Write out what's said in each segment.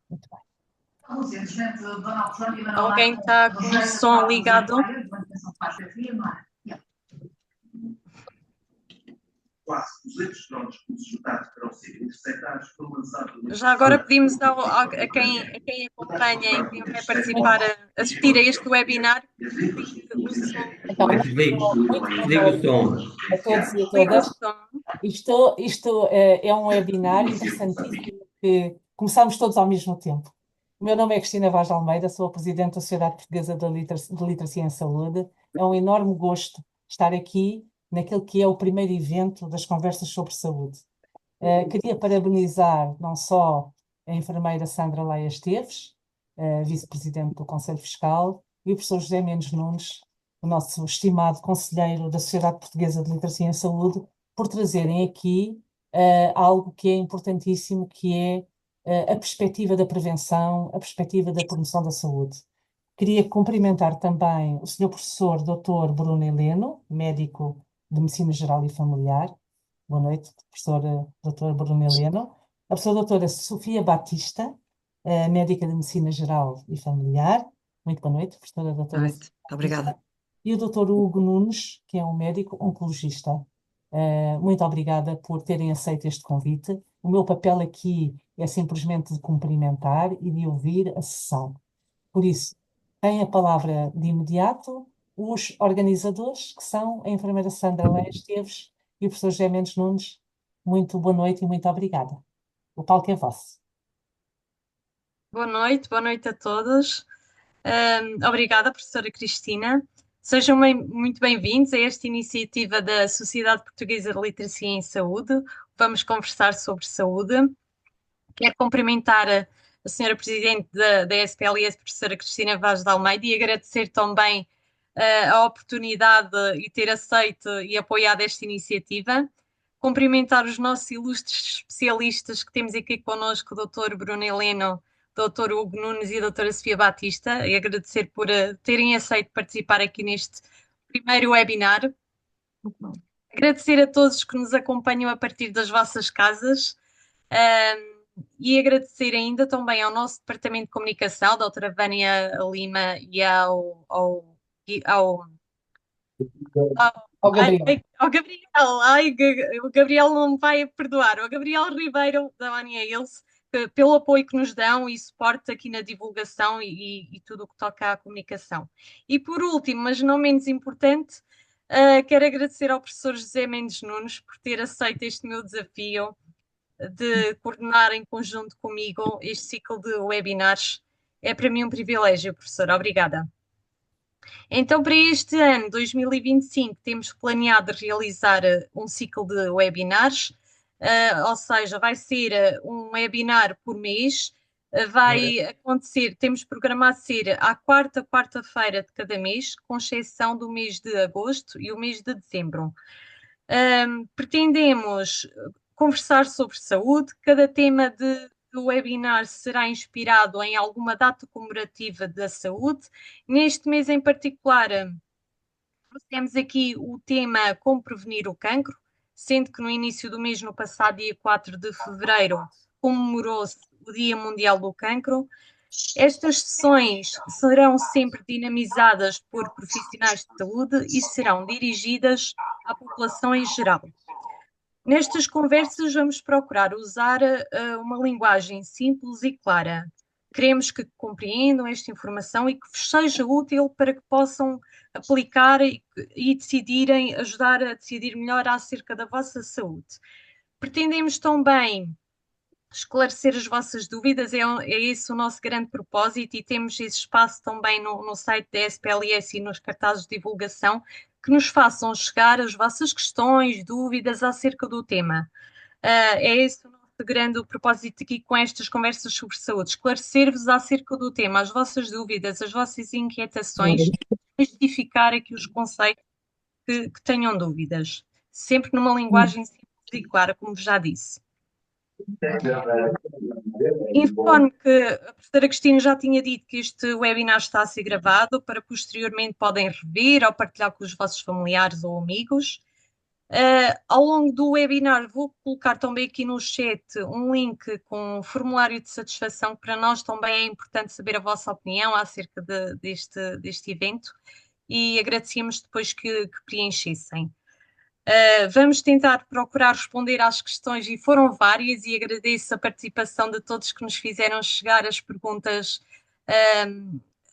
Muito bem. Alguém está com o som ligado? Já agora pedimos a quem acompanha e quem vai Muito, participar, assistir a este webinar, que ligue o som, então, muito boa Desliga o noite som. a todos e a ligue o todas. som. Isto é um webinar interessantíssimo que começamos todos ao mesmo tempo. O meu nome é Cristina Vaz de Almeida, sou a Presidente da Sociedade Portuguesa de Literacia em Saúde. É um enorme gosto estar aqui naquele que é o primeiro evento das conversas sobre saúde. Queria parabenizar não só a enfermeira Sandra Leia Esteves, vice-presidente do Conselho Fiscal, e o professor José Mendes Nunes, o nosso estimado conselheiro da Sociedade Portuguesa de Literacia em Saúde, por trazerem aqui algo que é importantíssimo, que é a perspectiva da prevenção, a perspectiva da promoção da saúde. Queria cumprimentar também o senhor professor Dr. Bruno Heleno, médico de Medicina Geral e Familiar. Boa noite, professora doutora Bruno Heleno. A professora doutora Sofia Batista, médica de Medicina Geral e Familiar. Muito boa noite, professora Boa doutora noite. Obrigada. e o doutor Hugo Nunes, que é um médico oncologista. Muito obrigada por terem aceito este convite. O meu papel aqui é simplesmente de cumprimentar e de ouvir a sessão. Por isso, tem a palavra de imediato os organizadores, que são a enfermeira Sandra Leia Esteves e o professor José Mendes Nunes. Muito boa noite e muito obrigada. O palco é vosso. Boa noite a todos. Obrigada, professora Cristina. Sejam muito bem-vindos a esta iniciativa da Sociedade Portuguesa de Literacia em Saúde. Vamos conversar sobre saúde. Quero cumprimentar a senhora Presidente da SPLS, professora Cristina Vaz de Almeida, e agradecer também a oportunidade e ter aceito e apoiado esta iniciativa. Cumprimentar os nossos ilustres especialistas que temos aqui connosco, o Dr. Bruno Heleno, Dr. Hugo Nunes e a doutora Sofia Batista, e agradecer por terem aceito participar aqui neste primeiro webinar. Agradecer a todos que nos acompanham a partir das vossas casas. E agradecer ainda também ao nosso Departamento de Comunicação, a doutora Vânia Lima, e ao, Ao Gabriel. ao Gabriel. O Gabriel não me vai perdoar, o Gabriel Ribeiro da Ania Ilse, pelo apoio que nos dão e suporte aqui na divulgação e tudo o que toca à comunicação. E por último, mas não menos importante, quero agradecer ao professor José Mendes Nunes por ter aceito este meu desafio de coordenar em conjunto comigo este ciclo de webinars. É para mim um privilégio, professora. Obrigada. Então, para este ano, 2025, temos planeado realizar um ciclo de webinars, ou seja, vai ser um webinar por mês. Vai acontecer, temos programado ser à quarta-feira de cada mês, com exceção do mês de agosto e o mês de dezembro. Pretendemos conversar sobre saúde. Cada tema do webinar será inspirado em alguma data comemorativa da saúde. Neste mês em particular, temos aqui o tema Como Prevenir o Cancro, sendo que no início do mês, no passado dia 4 de fevereiro, comemorou-se o Dia Mundial do Cancro. Estas sessões serão sempre dinamizadas por profissionais de saúde e serão dirigidas à população em geral. Nestas conversas vamos procurar usar uma linguagem simples e clara. Queremos que compreendam esta informação e que vos seja útil para que possam aplicar e decidirem, ajudar a decidir melhor acerca da vossa saúde. Pretendemos também esclarecer as vossas dúvidas, é esse o nosso grande propósito, e temos esse espaço também no site da SPLS e nos cartazes de divulgação que nos façam chegar as vossas questões, dúvidas acerca do tema. É esse o nosso grande propósito aqui com estas conversas sobre saúde, esclarecer-vos acerca do tema, as vossas dúvidas, as vossas inquietações, justificar aqui os conceitos que tenham dúvidas, sempre numa linguagem simples e clara, como já disse. Informo que a professora Cristina já tinha dito que este webinar está a ser gravado para posteriormente podem rever ou partilhar com os vossos familiares ou amigos. Ao longo do webinar, vou colocar também aqui no chat um link com um formulário de satisfação. Para nós também é importante saber a vossa opinião acerca deste evento e agradecíamos depois que preenchessem. Vamos tentar procurar responder às questões e foram várias e agradeço a participação de todos que nos fizeram chegar as perguntas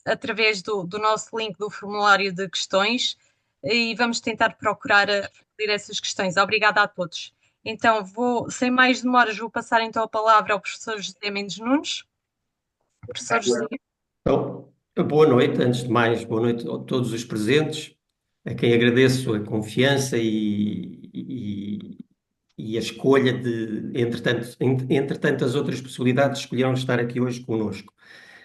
através do nosso link do formulário de questões e vamos tentar procurar responder essas questões. Obrigada a todos. Então, sem mais demoras, vou passar então a palavra ao professor José Mendes Nunes. Professor José. Então, boa noite, antes de mais, boa noite a todos os presentes, a quem agradeço a confiança e a escolha entre tantas outras possibilidades, escolheram estar aqui hoje conosco.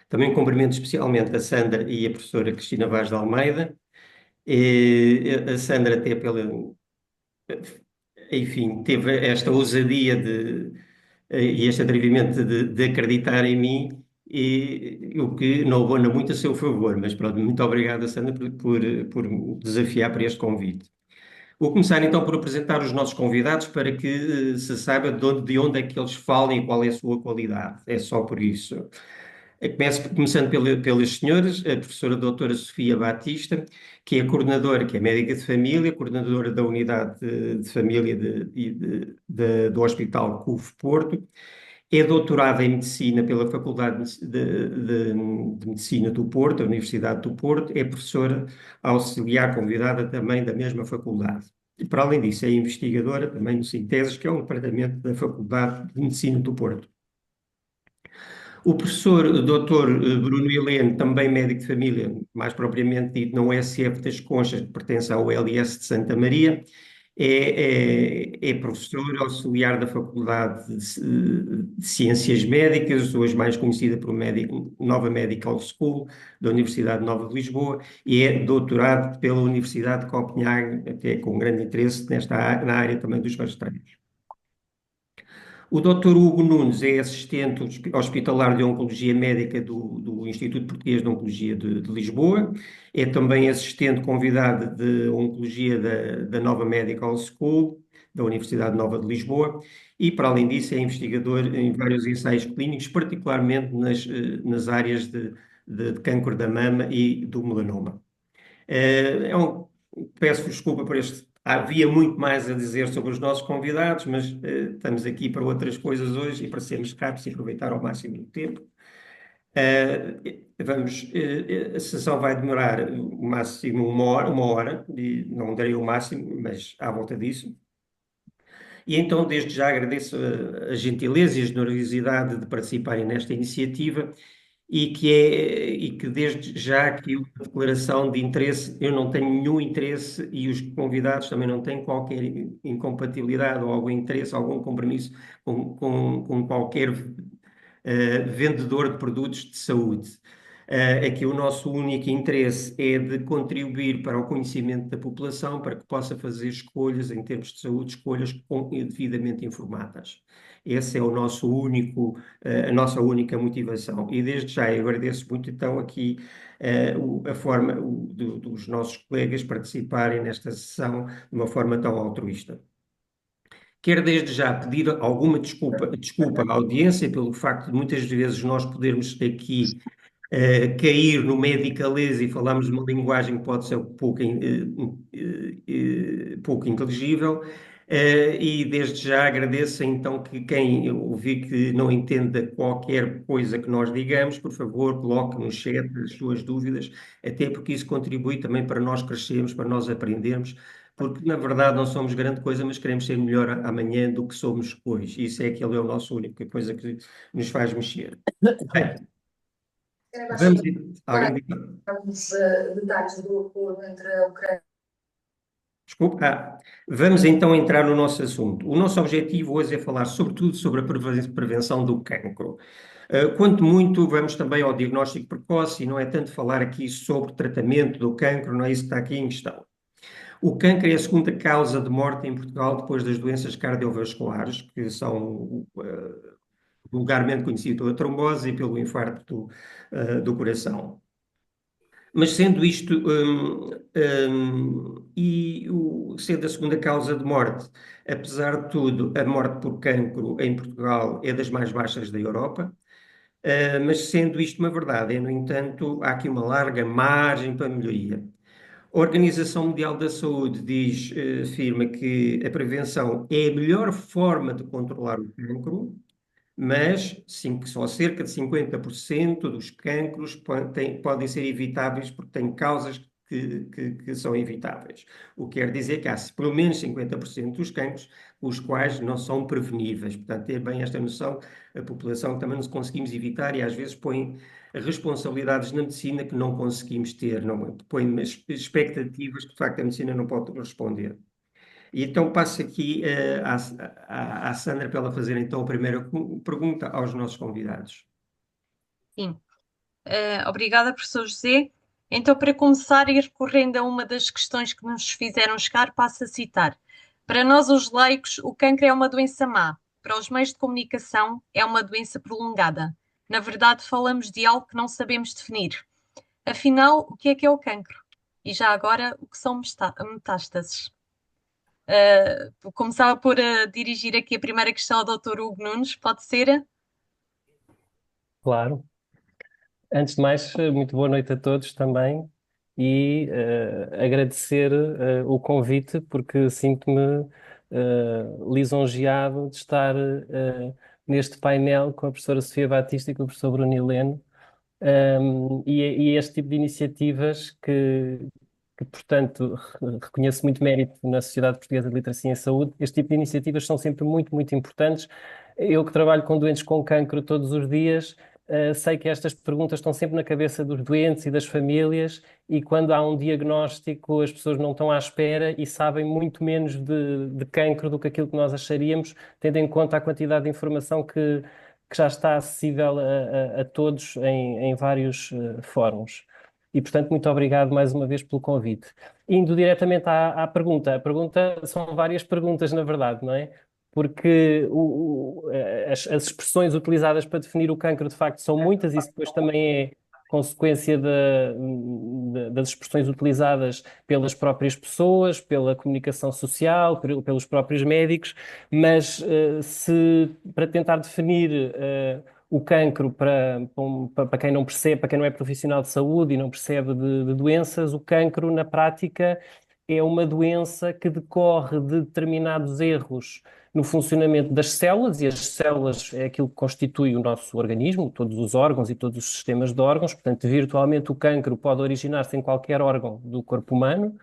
Também cumprimento especialmente a Sandra e a professora Cristina Vaz de Almeida. A Sandra até enfim, teve esta ousadia e este atrevimento de acreditar em mim, o que não abona muito a seu favor, mas pronto, muito obrigado, Sandra, por me desafiar para este convite. Vou começar então por apresentar os nossos convidados para que se saiba de onde é que eles falam e qual é a sua qualidade. É só por isso. Começando pelas senhoras, a professora doutora Sofia Batista, que é coordenadora, que é médica de família, coordenadora da unidade de família do Hospital CUF Porto, é doutorada em Medicina pela Faculdade de Medicina do Porto, da Universidade do Porto, é professora auxiliar convidada também da mesma faculdade. E, para além disso, é investigadora também no Sinteses, que é um departamento da Faculdade de Medicina do Porto. O professor Dr. Bruno Heleno, também médico de família, mais propriamente dito, na USF das Conchas, que pertence ao LS de Santa Maria, é professor auxiliar da Faculdade de Ciências Médicas, hoje mais conhecida por Nova Medical School, da Universidade Nova de Lisboa, e é doutorado pela Universidade de Copenhague, até com grande interesse na área também dos rastreios. O Dr. Hugo Nunes é assistente hospitalar de Oncologia Médica do Instituto Português de Oncologia de Lisboa, é também assistente convidado de Oncologia da Nova Medical School, da Universidade Nova de Lisboa, e, para além disso, é investigador em vários ensaios clínicos, particularmente nas áreas de cancro da mama e do melanoma. Peço desculpa por este. Havia muito mais a dizer sobre os nossos convidados, mas estamos aqui para outras coisas hoje e para sermos rápidos e aproveitar ao máximo o tempo. A sessão vai demorar o máximo uma hora, e não darei o máximo, mas à volta disso. E então, desde já, agradeço a gentileza e a generosidade de participarem nesta iniciativa e que desde já aqui uma declaração de interesse, eu não tenho nenhum interesse e os convidados também não têm qualquer incompatibilidade ou algum interesse, algum compromisso com qualquer vendedor de produtos de saúde. Aqui o nosso único interesse é de contribuir para o conhecimento da população, para que possa fazer escolhas em termos de saúde, escolhas devidamente informadas. Esse é a nossa única motivação. E desde já eu agradeço muito então aqui a forma dos nossos colegas participarem nesta sessão de uma forma tão altruísta. Quero desde já pedir alguma desculpa à audiência pelo facto de muitas vezes nós podermos aqui cair no medicalese e falarmos uma linguagem que pode ser pouco inteligível. E desde já agradeço então que quem ouvir que não entenda qualquer coisa que nós digamos, por favor, coloque no chat as suas dúvidas, até porque isso contribui também para nós crescermos, para nós aprendermos, porque na verdade não somos grande coisa, mas queremos ser melhor amanhã do que somos hoje. Isso é aquele é o nosso única coisa que nos faz mexer. Bem, vamos. Alguém diz? Alguns detalhes do acordo entre a Ucrânia. Desculpa. Vamos então entrar no nosso assunto. O nosso objetivo hoje é falar sobretudo sobre a prevenção do cancro. Quanto muito, vamos também ao diagnóstico precoce, e não é tanto falar aqui sobre tratamento do cancro, não é isso que está aqui em questão. O cancro é a segunda causa de morte em Portugal depois das doenças cardiovasculares, que são vulgarmente conhecidas pela trombose e pelo infarto do coração. Mas sendo isto, sendo a segunda causa de morte, apesar de tudo, a morte por cancro em Portugal é das mais baixas da Europa. Mas sendo isto uma verdade, no entanto, há aqui uma larga margem para melhoria. A Organização Mundial da Saúde afirma que a prevenção é a melhor forma de controlar o cancro, mas sim, que só cerca de 50% dos cancros podem ser evitáveis porque têm causas que são evitáveis. O que quer dizer que há pelo menos 50% dos cancros os quais não são preveníveis. Portanto, ter bem esta noção, a população também não conseguimos evitar e às vezes põe responsabilidades na medicina que não conseguimos ter, não, põe expectativas que de facto a medicina não pode responder. E então passo aqui à Sandra para ela fazer então a primeira pergunta aos nossos convidados. Sim. Obrigada, professor José. Então, para começar, e recorrendo a uma das questões que nos fizeram chegar, passo a citar. Para nós, os leigos, o cancro é uma doença má. Para os meios de comunicação, é uma doença prolongada. Na verdade, falamos de algo que não sabemos definir. Afinal, o que é o cancro? E já agora, o que são metástases? Começava por dirigir aqui a primeira questão ao Dr. Hugo Nunes, pode ser? Claro. Antes de mais, muito boa noite a todos também e agradecer o convite porque sinto-me lisonjeado de estar neste painel com a professora Sofia Batista e com o professor Bruno Heleno. E este tipo de iniciativas que, portanto, reconheço muito mérito na Sociedade Portuguesa de Literacia em Saúde. Este tipo de iniciativas são sempre muito, muito importantes. Eu que trabalho com doentes com cancro todos os dias, sei que estas perguntas estão sempre na cabeça dos doentes e das famílias, e quando há um diagnóstico, as pessoas não estão à espera e sabem muito menos de cancro do que aquilo que nós acharíamos, tendo em conta a quantidade de informação que já está acessível a todos em vários fóruns. E, portanto, muito obrigado mais uma vez pelo convite. Indo diretamente à pergunta. A pergunta são várias perguntas, na verdade, não é? Porque as expressões utilizadas para definir o cancro, de facto, são muitas. Isso depois também é consequência das expressões utilizadas pelas próprias pessoas, pela comunicação social, pelos próprios médicos, mas para tentar definir o cancro para quem não percebe, para quem não é profissional de saúde e não percebe de doenças, o cancro, na prática, é uma doença que decorre de determinados erros no funcionamento das células, e as células é aquilo que constitui o nosso organismo, todos os órgãos e todos os sistemas de órgãos. Portanto, virtualmente o cancro pode originar-se em qualquer órgão do corpo humano,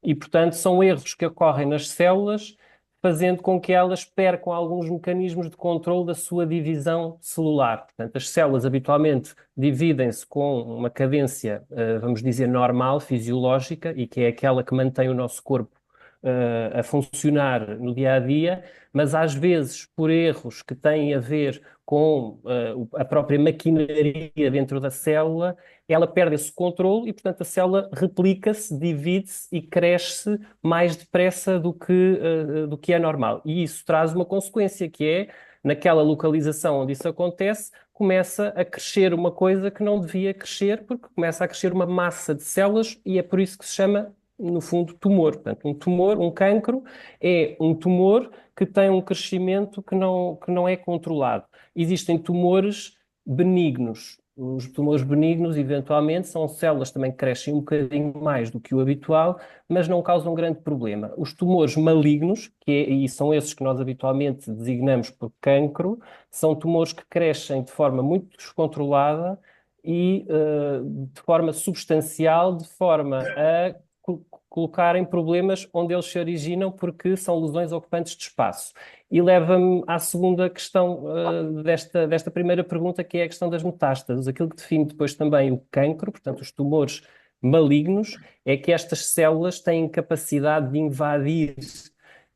e, portanto, são erros que ocorrem nas células, fazendo com que elas percam alguns mecanismos de controle da sua divisão celular. Portanto, as células habitualmente dividem-se com uma cadência, vamos dizer, normal, fisiológica, e que é aquela que mantém o nosso corpo a funcionar no dia a dia, mas às vezes por erros que têm a ver com a própria maquinaria dentro da célula, ela perde esse controle e, portanto, a célula replica-se, divide-se e cresce mais depressa do que é normal. E isso traz uma consequência, que é, naquela localização onde isso acontece, começa a crescer uma coisa que não devia crescer, porque começa a crescer uma massa de células, e é por isso que se chama, no fundo, tumor. Portanto, um tumor, um cancro, é um tumor que tem um crescimento que não é controlado. Existem tumores benignos. Os tumores benignos, eventualmente, são células também que crescem um bocadinho mais do que o habitual, mas não causam grande problema. Os tumores malignos, e são esses que nós habitualmente designamos por cancro, são tumores que crescem de forma muito descontrolada e de forma substancial, de forma a colocarem problemas onde eles se originam, porque são lesões ocupantes de espaço. E leva-me à segunda questão desta primeira pergunta, que é a questão das metástases. Aquilo que define depois também o cancro, portanto, os tumores malignos, é que estas células têm capacidade de invadir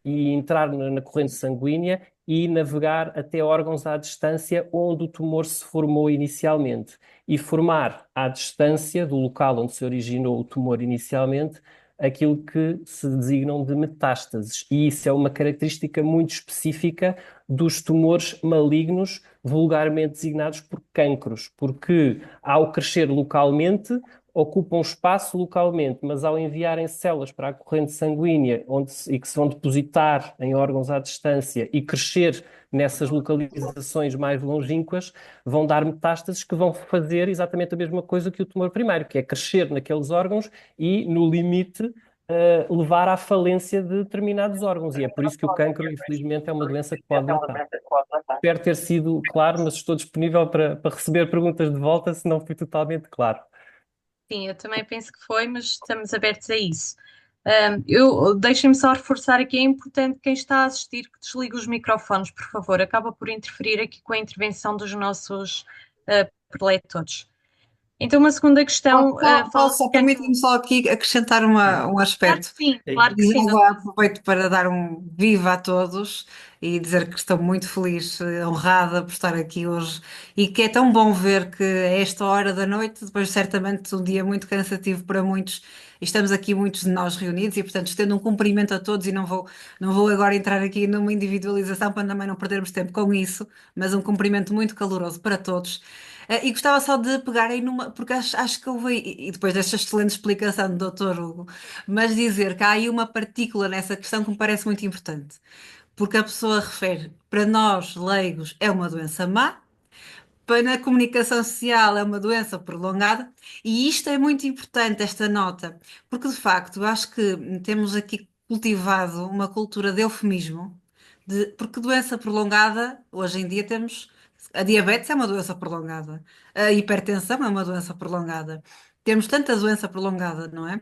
e entrar na corrente sanguínea e navegar até órgãos à distância onde o tumor se formou inicialmente. E formar à distância do local onde se originou o tumor inicialmente aquilo que se designam de metástases. E isso é uma característica muito específica dos tumores malignos, vulgarmente designados por cancros, porque ao crescer localmente, ocupam espaço localmente, mas ao enviarem células para a corrente sanguínea e que se vão depositar em órgãos à distância e crescer nessas localizações mais longínquas, vão dar metástases que vão fazer exatamente a mesma coisa que o tumor primário, que é crescer naqueles órgãos e, no limite, levar à falência de determinados órgãos. E é por isso que o cancro, infelizmente, é uma doença que pode matar. Espero ter sido claro, mas estou disponível para receber perguntas de volta se não fui totalmente claro. Sim, eu também penso que foi, mas estamos abertos a isso. Deixem-me só reforçar aqui, é importante quem está a assistir que desligue os microfones, por favor. Acaba por interferir aqui com a intervenção dos nossos preletores. Então, uma segunda questão. Paulo, só permite-me só aqui acrescentar um Claro que aspecto. sim, claro que E sim. agora aproveito para dar um viva a todos e dizer que estou muito feliz, honrada por estar aqui hoje e que é tão bom ver que a esta hora da noite, depois certamente um dia muito cansativo para muitos, e estamos aqui muitos de nós reunidos e portanto estendo um cumprimento a todos e não vou agora entrar aqui numa individualização para também não perdermos tempo com isso, mas um cumprimento muito caloroso para todos. E gostava só de pegar aí numa, porque acho que houve, e depois desta excelente explicação do Dr. Hugo, mas dizer que há aí uma partícula nessa questão que me parece muito importante, porque a pessoa refere, para nós leigos é uma doença má, na comunicação social é uma doença prolongada, e isto é muito importante, esta nota, porque de facto eu acho que temos aqui cultivado uma cultura de eufemismo, porque doença prolongada, hoje em dia temos. A diabetes é uma doença prolongada, a hipertensão é uma doença prolongada. Temos tanta doença prolongada, não é?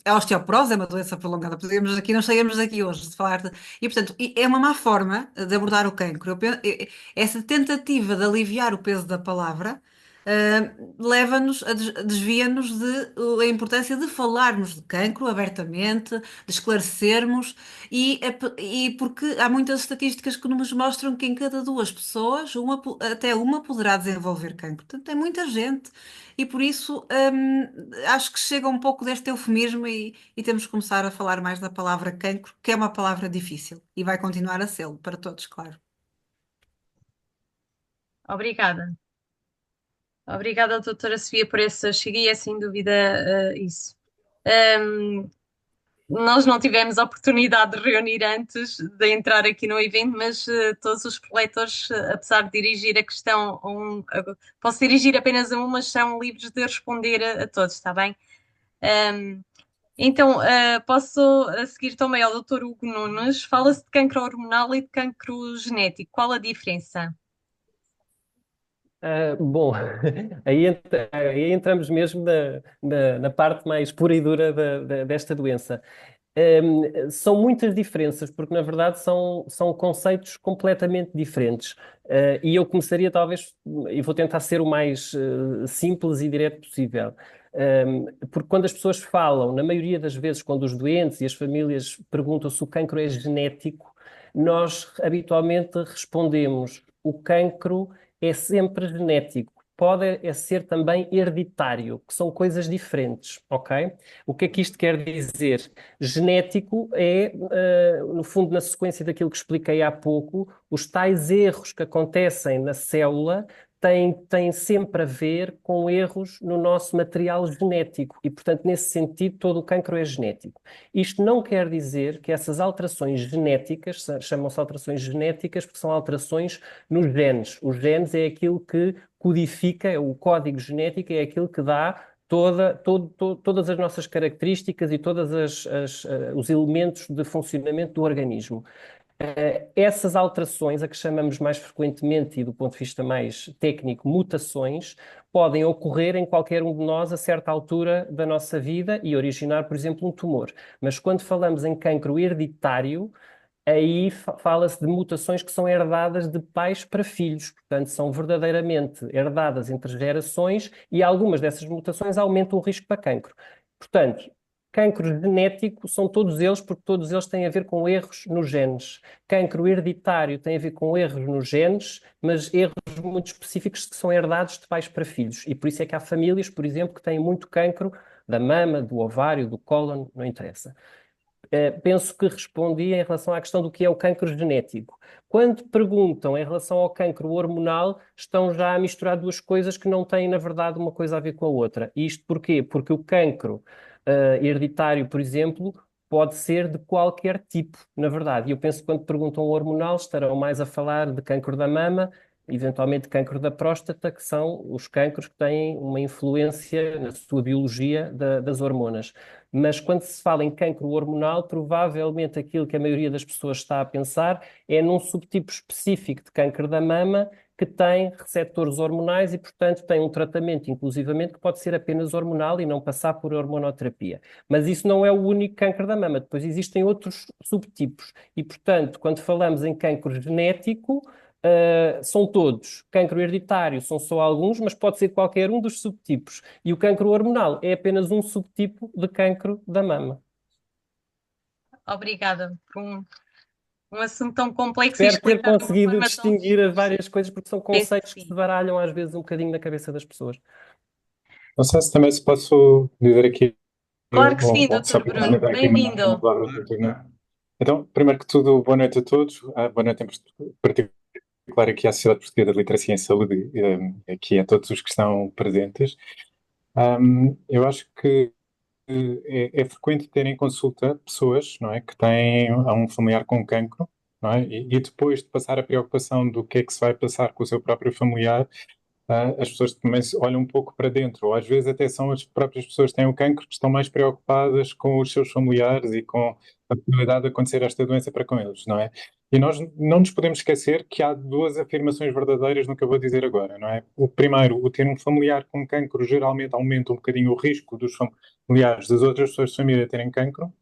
A osteoporose é uma doença prolongada. Podemos aqui, não saímos daqui hoje de falar de... E, portanto, é uma má forma de abordar o cancro. Essa tentativa de aliviar o peso da palavra, leva-nos, desvia-nos a importância de falarmos de cancro abertamente, de esclarecermos, e porque há muitas estatísticas que nos mostram que em cada duas pessoas, até uma poderá desenvolver cancro. Portanto, é muita gente. E por isso, acho que chega um pouco deste eufemismo e temos que começar a falar mais da palavra cancro, que é uma palavra difícil e vai continuar a ser para todos, claro. Obrigada. Obrigada, doutora Sofia, por essa chega e é sem dúvida isso. Nós não tivemos a oportunidade de reunir antes de entrar aqui no evento, mas todos os coletores, apesar de dirigir a questão, posso dirigir apenas a um, mas são livres de responder a todos, está bem? Então, posso a seguir também ao Dr. Hugo Nunes. Fala-se de cancro hormonal e de cancro genético. Qual a diferença? Bom, aí entramos mesmo na parte mais pura e dura desta doença. São muitas diferenças, porque na verdade são conceitos completamente diferentes. E eu começaria talvez, e vou tentar ser o mais simples e direto possível. Porque quando as pessoas falam, na maioria das vezes, quando os doentes e as famílias perguntam se o cancro é genético, nós habitualmente respondemos: o cancro é sempre genético. Pode ser também hereditário, que são coisas diferentes, ok? O que é que isto quer dizer? Genético é, no fundo, na sequência daquilo que expliquei há pouco, os tais erros que acontecem na célula têm sempre a ver com erros no nosso material genético e, portanto, nesse sentido, todo o cancro é genético. Isto não quer dizer que essas alterações genéticas, chamam-se alterações genéticas porque são alterações nos genes. Os genes é aquilo que codifica, o código genético é aquilo que dá todas as nossas características e todos os elementos de funcionamento do organismo. Essas alterações, a que chamamos mais frequentemente e do ponto de vista mais técnico, mutações, podem ocorrer em qualquer um de nós a certa altura da nossa vida e originar, por exemplo, um tumor. Mas quando falamos em cancro hereditário, aí fala-se de mutações que são herdadas de pais para filhos, portanto, são verdadeiramente herdadas entre gerações e algumas dessas mutações aumentam o risco para cancro. Portanto, cancro genético são todos eles, porque todos eles têm a ver com erros nos genes. Cancro hereditário tem a ver com erros nos genes, mas erros muito específicos que são herdados de pais para filhos. E por isso é que há famílias, por exemplo, que têm muito cancro da mama, do ovário, do cólon, não interessa. penso que respondi em relação à questão do que é o cancro genético. Quando perguntam em relação ao cancro hormonal, estão já a misturar duas coisas que não têm, na verdade, uma coisa a ver com a outra. E isto porquê? Porque o cancro hereditário, por exemplo, pode ser de qualquer tipo, na verdade. E eu penso que quando perguntam hormonal, estarão mais a falar de cancro da mama, eventualmente cancro da próstata, que são os cancros que têm uma influência na sua biologia das hormonas. Mas quando se fala em cancro hormonal, provavelmente aquilo que a maioria das pessoas está a pensar é num subtipo específico de cancro da mama que tem receptores hormonais e, portanto, tem um tratamento, inclusivamente, que pode ser apenas hormonal e não passar por hormonoterapia. Mas isso não é o único cancro da mama. Depois existem outros subtipos. E, portanto, quando falamos em cancro genético, são todos. Cancro hereditário são só alguns, mas pode ser qualquer um dos subtipos. E o cancro hormonal é apenas um subtipo de cancro da mama. Obrigada por um assunto tão complexo e Espero ter explicado de uma conseguido forma tão distinguir as simples. várias coisas, porque são Penso que conceitos que se sim. baralham às vezes um bocadinho na cabeça das pessoas. Não sei se também se posso dizer aqui, Claro que sim, ou só doutor para Bruno. complementar aqui uma Bem-vindo. palavra do Dr. Nuno. Então, primeiro que tudo, boa noite a todos. Boa noite em particular aqui à Sociedade Portuguesa de Literacia em Saúde, aqui a todos os que estão presentes. Eu acho que é frequente ter em consulta pessoas, não é, que têm um familiar com cancro, não é, e depois de passar a preocupação do que é que se vai passar com o seu próprio familiar, as pessoas também olham um pouco para dentro, ou às vezes até são as próprias pessoas que têm o cancro que estão mais preocupadas com os seus familiares e com a possibilidade de acontecer esta doença para com eles, não é? E nós não nos podemos esquecer que há duas afirmações verdadeiras no que eu vou dizer agora, não é? O primeiro, o ter um familiar com cancro geralmente aumenta um bocadinho o risco dos familiares das outras pessoas de família terem cancro,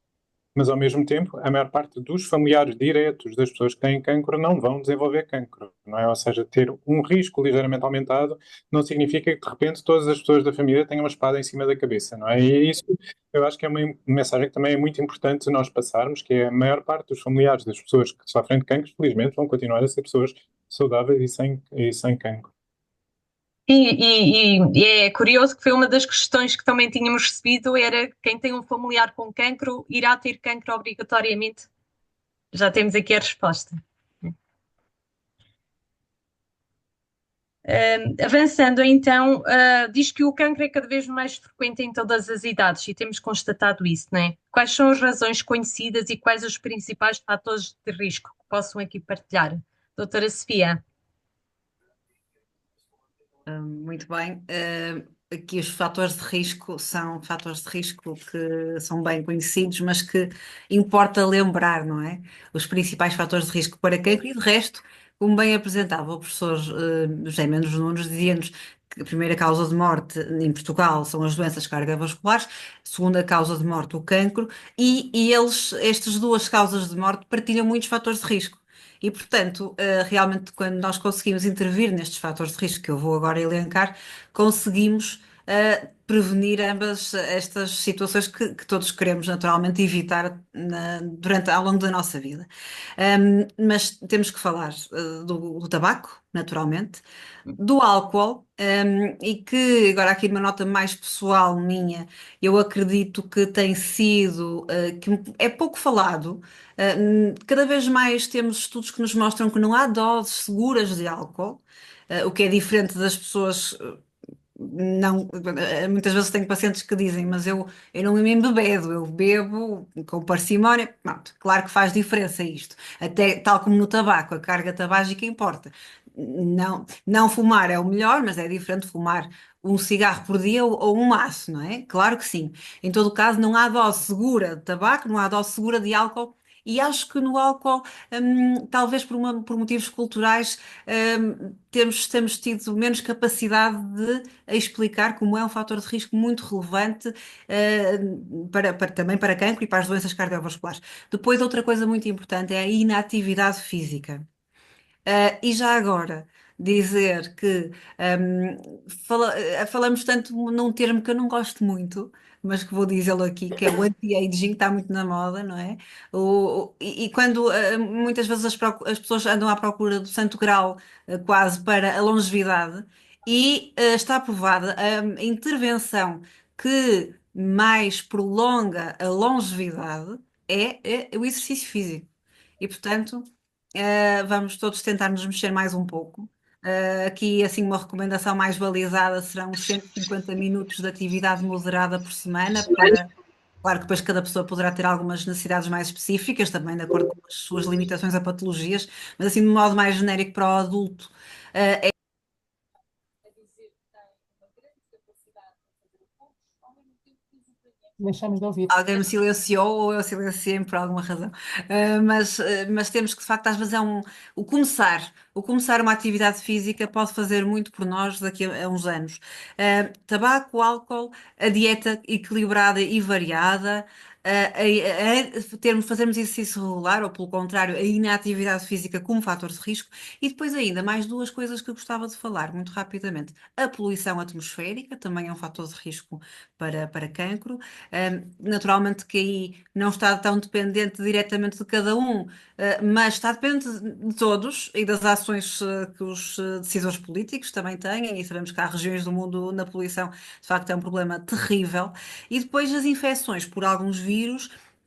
mas ao mesmo tempo, a maior parte dos familiares diretos das pessoas que têm cancro não vão desenvolver cancro, não é? Ou seja, ter um risco ligeiramente aumentado não significa que de repente todas as pessoas da família tenham uma espada em cima da cabeça, não é? E isso eu acho que é uma mensagem que também é muito importante nós passarmos, que é a maior parte dos familiares das pessoas que sofrem de cancro, felizmente, vão continuar a ser pessoas saudáveis e sem cancro. E é curioso que foi uma das questões que também tínhamos recebido, era quem tem um familiar com cancro irá ter cancro obrigatoriamente? Já temos aqui a resposta. Avançando então, diz que o cancro é cada vez mais frequente em todas as idades e temos constatado isso, não é? Quais são as razões conhecidas e quais os principais fatores de risco que possam aqui partilhar? Doutora Sofia. Muito bem. Aqui os fatores de risco são fatores de risco que são bem conhecidos, mas que importa lembrar, não é? Os principais fatores de risco para cancro e de resto, como bem apresentava o professor José Mendes Nunes, dizia-nos que a primeira causa de morte em Portugal são as doenças cardiovasculares, segunda causa de morte o cancro, e estas duas causas de morte partilham muitos fatores de risco. E, portanto, realmente, quando nós conseguimos intervir nestes fatores de risco que eu vou agora elencar, conseguimos prevenir ambas estas situações que todos queremos naturalmente evitar ao longo da nossa vida. Mas temos que falar do tabaco, naturalmente, do álcool, e que agora aqui uma nota mais pessoal minha, eu acredito que tem sido, que é pouco falado. Cada vez mais temos estudos que nos mostram que não há doses seguras de álcool, o que é diferente das pessoas. Não, muitas vezes tenho pacientes que dizem, mas eu não me embebedo, eu bebo com parcimónia. Pronto, claro que faz diferença isto. Até tal como no tabaco, a carga tabágica importa. Não, não fumar é o melhor, mas é diferente fumar um cigarro por dia ou um maço, não é? Claro que sim. Em todo caso, não há dose segura de tabaco, não há dose segura de álcool. E acho que no álcool, talvez por motivos culturais, temos tido menos capacidade de explicar como é um fator de risco muito relevante, também para cancro e para as doenças cardiovasculares. Depois, outra coisa muito importante é a inatividade física. E já agora, dizer que falamos tanto num termo que eu não gosto muito, mas que vou dizê-lo aqui, que é o anti-aging, está muito na moda, não é? E quando muitas vezes as pessoas andam à procura do santo grau, quase para a longevidade, e está provada a intervenção que mais prolonga a longevidade é o exercício físico. E, portanto, vamos todos tentar nos mexer mais um pouco. Aqui, assim, uma recomendação mais balizada serão uns 150 minutos de atividade moderada por semana para. Claro que depois cada pessoa poderá ter algumas necessidades mais específicas, também de acordo com as suas limitações a patologias, mas assim, de modo mais genérico para o adulto, Deixamos de ouvir. alguém me silenciou ou eu silenciei por alguma razão. Mas temos que, de facto, às vezes o começar uma atividade física pode fazer muito por nós daqui a uns anos. Tabaco, álcool, a dieta equilibrada e variada, fazermos exercício regular ou, pelo contrário, a inatividade física como fator de risco. E depois ainda mais duas coisas que eu gostava de falar muito rapidamente. A poluição atmosférica também é um fator de risco para cancro. Naturalmente que aí não está tão dependente diretamente de cada um, mas está dependente de todos e das ações que os decisores políticos também têm, e sabemos que há regiões do mundo onde a poluição de facto é um problema terrível. E depois as infecções por alguns vírus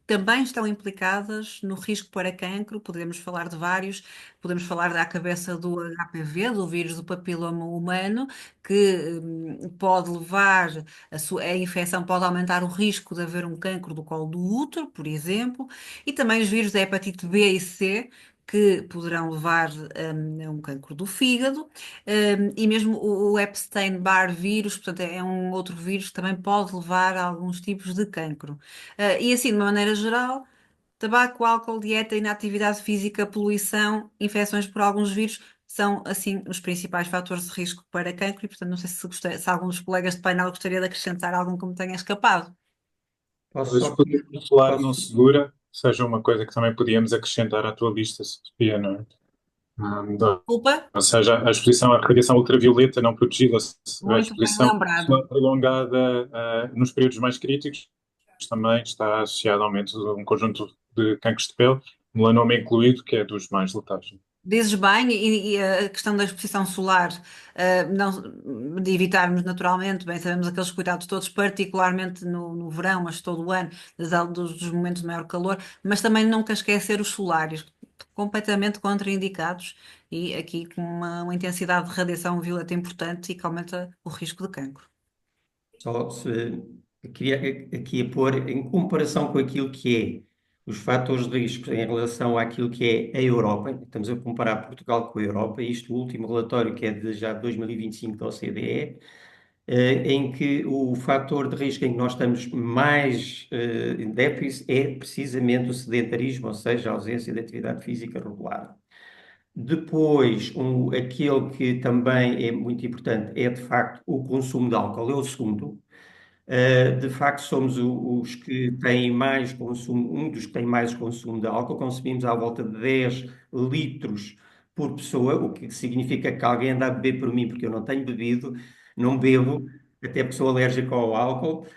também estão implicadas no risco para cancro. Podemos falar de vários, podemos falar da cabeça do HPV, do vírus do papiloma humano, que pode levar a infecção, pode aumentar o risco de haver um cancro do colo do útero, por exemplo, e também os vírus da hepatite B e C, que poderão levar a um cancro do fígado, e mesmo o Epstein-Barr vírus, portanto, é um outro vírus que também pode levar a alguns tipos de cancro. E assim, de uma maneira geral, tabaco, álcool, dieta, inatividade física, poluição, infecções por alguns vírus são, assim, os principais fatores de risco para cancro e, portanto, não sei se algum dos colegas de painel gostaria de acrescentar algum que me tenha escapado. Posso Talvez só... podemos falar Posso... não segura, seja uma coisa que também podíamos acrescentar à tua lista, Sofia, não é? Desculpa, Ou seja, a exposição à radiação ultravioleta não protegida, a muito bem exposição lembrado. prolongada nos períodos mais críticos também está associada ao aumento de um conjunto de cancros de pele, melanoma incluído, que é dos mais letais. Dizes bem, e a questão da exposição solar, de evitarmos naturalmente, bem, sabemos aqueles cuidados todos, particularmente no verão, mas todo o ano, dos momentos de maior calor, mas também nunca esquecer os solários, completamente contraindicados e aqui com uma intensidade de radiação violeta importante e que aumenta o risco de cancro. Só se queria aqui a pôr em comparação com aquilo que é os fatores de risco em relação àquilo que é a Europa. Estamos a comparar Portugal com a Europa. Isto, o último relatório, que é de já 2025 da OCDE, em que o fator de risco em que nós estamos mais em déficit é precisamente o sedentarismo, ou seja, a ausência de atividade física regular. Depois, aquele que também é muito importante é, de facto, o consumo de álcool, é o segundo. De facto, somos os que têm mais consumo, um dos que tem mais consumo de álcool. Consumimos à volta de 10 litros por pessoa, o que significa que alguém anda a beber por mim, porque eu não tenho bebido, não bebo, até porque sou alérgico ao álcool.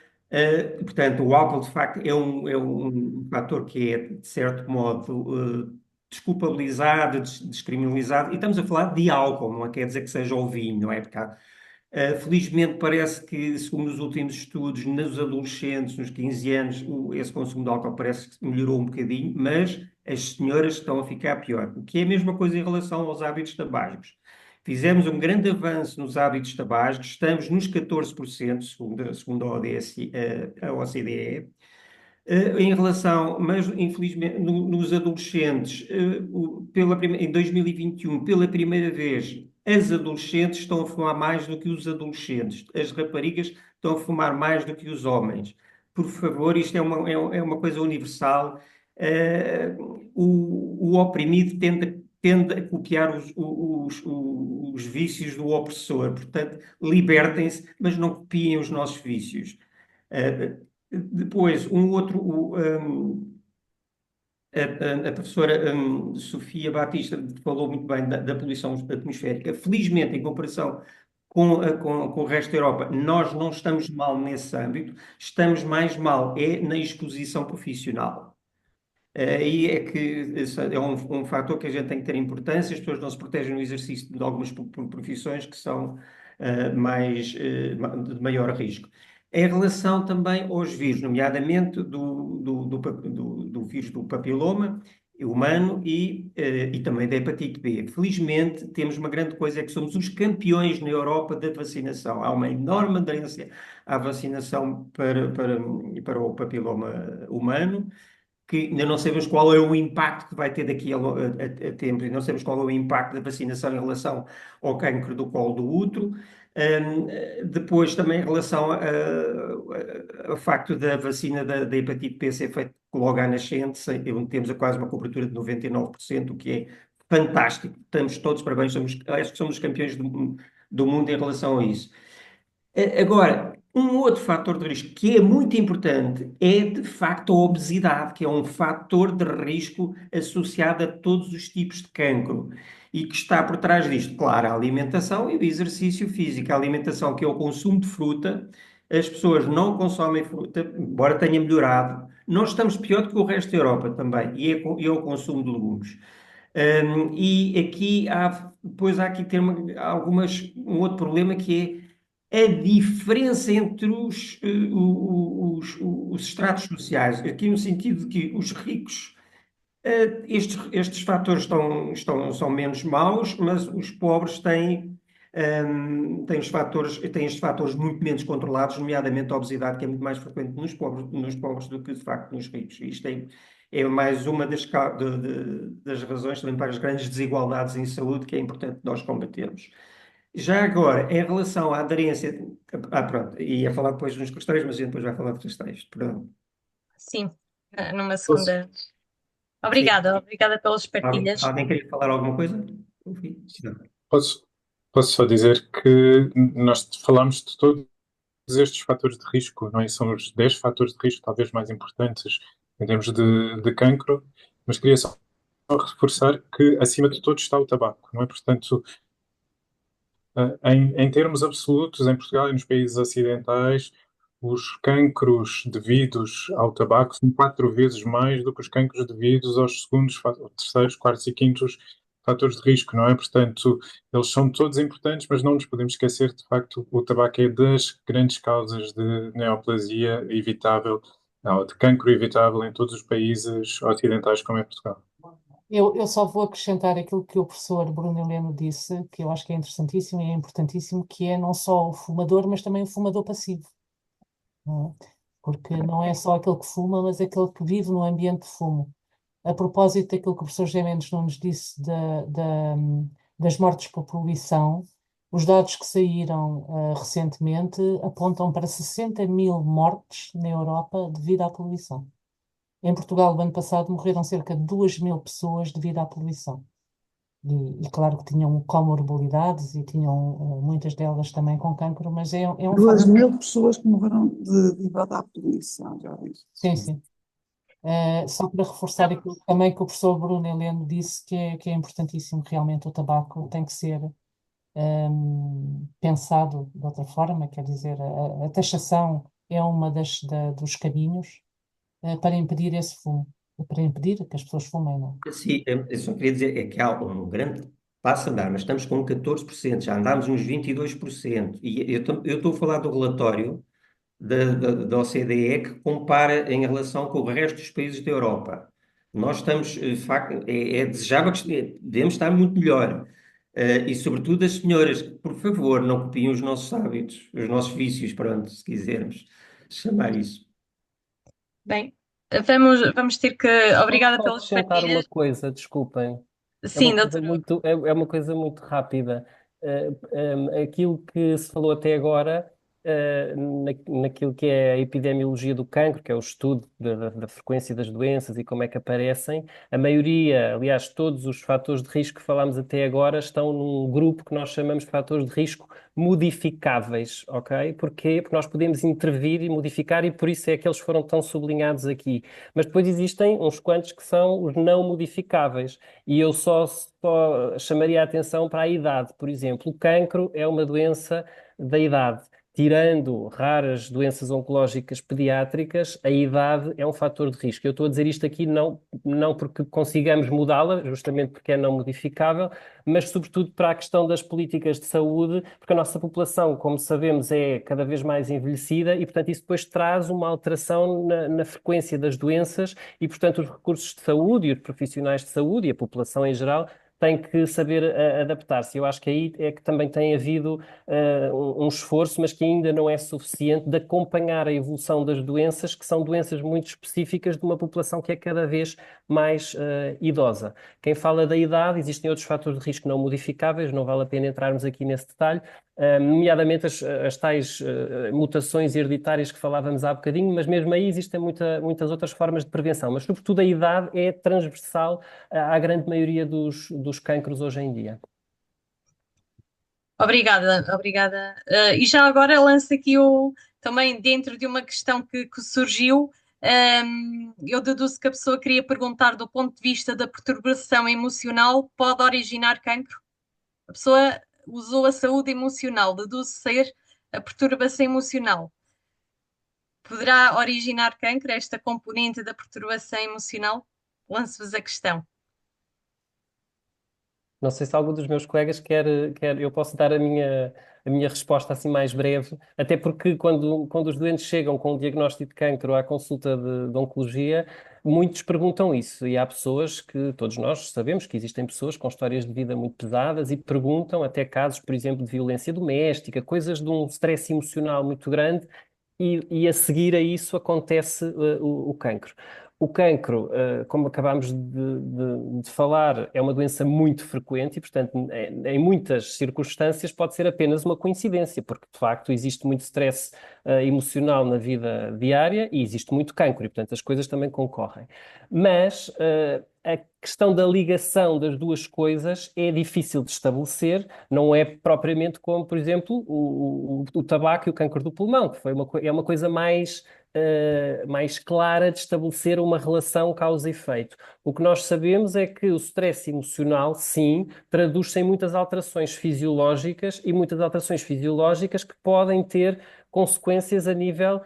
Portanto, o álcool, de facto, é um fator que é, de certo modo, desculpabilizado, descriminalizado, e estamos a falar de álcool, não quer dizer que seja o vinho, não é? Porque felizmente parece que, segundo os últimos estudos, nos adolescentes, nos 15 anos, esse consumo de álcool parece que melhorou um bocadinho, mas as senhoras estão a ficar pior. O que é a mesma coisa em relação aos hábitos tabágicos. Fizemos um grande avanço nos hábitos tabágicos, estamos nos 14%, segundo a a OCDE. Em relação, mas infelizmente nos adolescentes, em 2021, pela primeira vez, as adolescentes estão a fumar mais do que os adolescentes, as raparigas estão a fumar mais do que os homens. Por favor, isto é uma coisa universal. O oprimido tende a copiar os vícios do opressor, portanto, libertem-se, mas não copiem os nossos vícios. Depois, a professora Sofia Batista falou muito bem da poluição atmosférica. Felizmente, em comparação com o resto da Europa, nós não estamos mal nesse âmbito, estamos mais mal na exposição profissional. Aí é que esse é um fator que a gente tem que ter importância. As pessoas não se protegem no exercício de algumas profissões que são de maior risco. em relação também aos vírus, nomeadamente do vírus do papiloma humano e também da hepatite B. Felizmente, temos uma grande coisa, é que somos os campeões na Europa da vacinação. Há uma enorme aderência à vacinação para o papiloma humano, que ainda não sabemos qual é o impacto que vai ter daqui a tempo, e não sabemos qual é o impacto da vacinação em relação ao cancro do colo do útero. Depois, também em relação ao facto da vacina da hepatite B ser feita logo à nascente, onde temos quase uma cobertura de 99%, o que é fantástico. Estamos todos parabéns, acho que somos os campeões do mundo em relação a isso. Agora, um outro fator de risco que é muito importante é, de facto, a obesidade, que é um fator de risco associado a todos os tipos de cancro. E que está por trás disto, claro, a alimentação e o exercício físico. A alimentação, que é o consumo de fruta, as pessoas não consomem fruta, embora tenha melhorado. Nós estamos pior do que o resto da Europa também, e é o consumo de legumes. E aqui depois há aqui um outro problema que é a diferença entre os estratos sociais, aqui no sentido de que os ricos, estes fatores são menos maus, mas os pobres têm estes fatores muito menos controlados, nomeadamente a obesidade, que é muito mais frequente nos pobres do que, de facto, nos ricos. E isto é mais uma das razões também para as grandes desigualdades em saúde que é importante nós combatermos. Já agora, em relação à aderência. Pronto, ia falar depois de uns questões, mas a gente depois vai falar de questões. Perdão. Sim, numa Posso, segunda. Sim. Obrigada pelas partilhas. Alguém queria falar alguma coisa? Ouvi? Não. posso, posso só dizer que nós falamos de todos estes fatores de risco, não é? São os 10 fatores de risco talvez mais importantes em termos de cancro, mas queria só reforçar que acima de todos está o tabaco, não é? Portanto, em termos absolutos, em Portugal e nos países ocidentais, os cancros devidos ao tabaco são 4 vezes mais do que os cancros devidos aos segundos, terceiros, quartos e quintos fatores de risco, não é? Portanto, eles são todos importantes, mas não nos podemos esquecer, de facto, o tabaco é das grandes causas de neoplasia evitável, não, de cancro evitável em todos os países ocidentais, como é Portugal. Eu só vou acrescentar aquilo que o professor Bruno Heleno disse, que eu acho que é interessantíssimo e é importantíssimo, que é não só o fumador, mas também o fumador passivo, não é? Porque não é só aquele que fuma, mas aquele que vive no ambiente de fumo. A propósito daquilo que o professor José Mendes Nunes disse das mortes por poluição, os dados que saíram recentemente apontam para 60.000 mortes na Europa devido à poluição. Em Portugal, no ano passado, morreram cerca de 2.000 pessoas devido à poluição. E claro que tinham comorbilidades e tinham muitas delas também com cancro, mas é um 2.000 pessoas que morreram devido à poluição, já disse. Sim, sim. Só para reforçar aquilo também que o professor Bruno Heleno disse, que é importantíssimo, realmente o tabaco tem que ser pensado de outra forma, quer dizer, a taxação é uma dos caminhos para impedir esse fumo, para impedir que as pessoas fumem, não é? Sim, eu só queria dizer é que há um grande passo a andar, mas estamos com 14%, já andámos uns 22%. E eu estou a falar do relatório da OCDE que compara em relação com o resto dos países da Europa. Nós estamos, de facto, é desejável que devemos estar muito melhor. E sobretudo as senhoras, que, por favor, não copiem os nossos hábitos, os nossos vícios, pronto, se quisermos chamar isso. Bem, vamos ter que. Obrigada Posso pelas acrescentar uma partilhas. coisa, desculpem. Sim, doutor. É uma coisa muito rápida. Aquilo que se falou até agora, naquilo que é a epidemiologia do cancro, que é o estudo da frequência das doenças e como é que aparecem, a maioria, aliás, todos os fatores de risco que falámos até agora estão num grupo que nós chamamos de fatores de risco modificáveis, ok? Porquê? Porque nós podemos intervir e modificar e por isso é que eles foram tão sublinhados aqui. Mas depois existem uns quantos que são os não modificáveis. E eu só chamaria a atenção para a idade, por exemplo. O cancro é uma doença da idade. tirando raras doenças oncológicas pediátricas, a idade é um fator de risco. Eu estou a dizer isto aqui não porque consigamos mudá-la, justamente porque é não modificável, mas sobretudo para a questão das políticas de saúde, porque a nossa população, como sabemos, é cada vez mais envelhecida e, portanto, isso depois traz uma alteração na frequência das doenças e, portanto, os recursos de saúde e os profissionais de saúde e a população em geral têm que saber adaptar-se. Eu acho que aí é que também tem havido um esforço, mas que ainda não é suficiente de acompanhar a evolução das doenças, que são doenças muito específicas de uma população que é cada vez mais idosa. Quem fala da idade, existem outros fatores de risco não modificáveis, não vale a pena entrarmos aqui nesse detalhe, nomeadamente as tais mutações hereditárias que falávamos há bocadinho, mas mesmo aí existem muitas outras formas de prevenção, mas sobretudo a idade é transversal à grande maioria dos cancros hoje em dia. Obrigada, obrigada. E já agora lanço aqui também dentro de uma questão que surgiu, eu deduzo que a pessoa queria perguntar do ponto de vista da perturbação emocional, pode originar cancro? A pessoa usou a saúde emocional, deduz ser a perturbação emocional. Poderá originar cancro, esta componente da perturbação emocional? Lanço-vos a questão. Não sei se algum dos meus colegas quer, eu posso dar a minha resposta assim mais breve, até porque quando os doentes chegam com um diagnóstico de cancro à consulta de oncologia, muitos perguntam isso. E há pessoas que, todos nós sabemos que existem pessoas com histórias de vida muito pesadas e perguntam até casos, por exemplo, de violência doméstica, coisas de um stress emocional muito grande, e a seguir a isso acontece o cancro. O cancro, como acabámos de falar, é uma doença muito frequente e, portanto, em muitas circunstâncias pode ser apenas uma coincidência, porque de facto existe muito stress emocional na vida diária e existe muito cancro e, portanto, as coisas também concorrem. Mas a questão da ligação das duas coisas é difícil de estabelecer, não é propriamente como, por exemplo, o tabaco e o cancro do pulmão, que é uma coisa mais clara de estabelecer uma relação causa e efeito. O que nós sabemos é que o stress emocional, sim, traduz-se em muitas alterações fisiológicas e muitas alterações fisiológicas que podem ter consequências a nível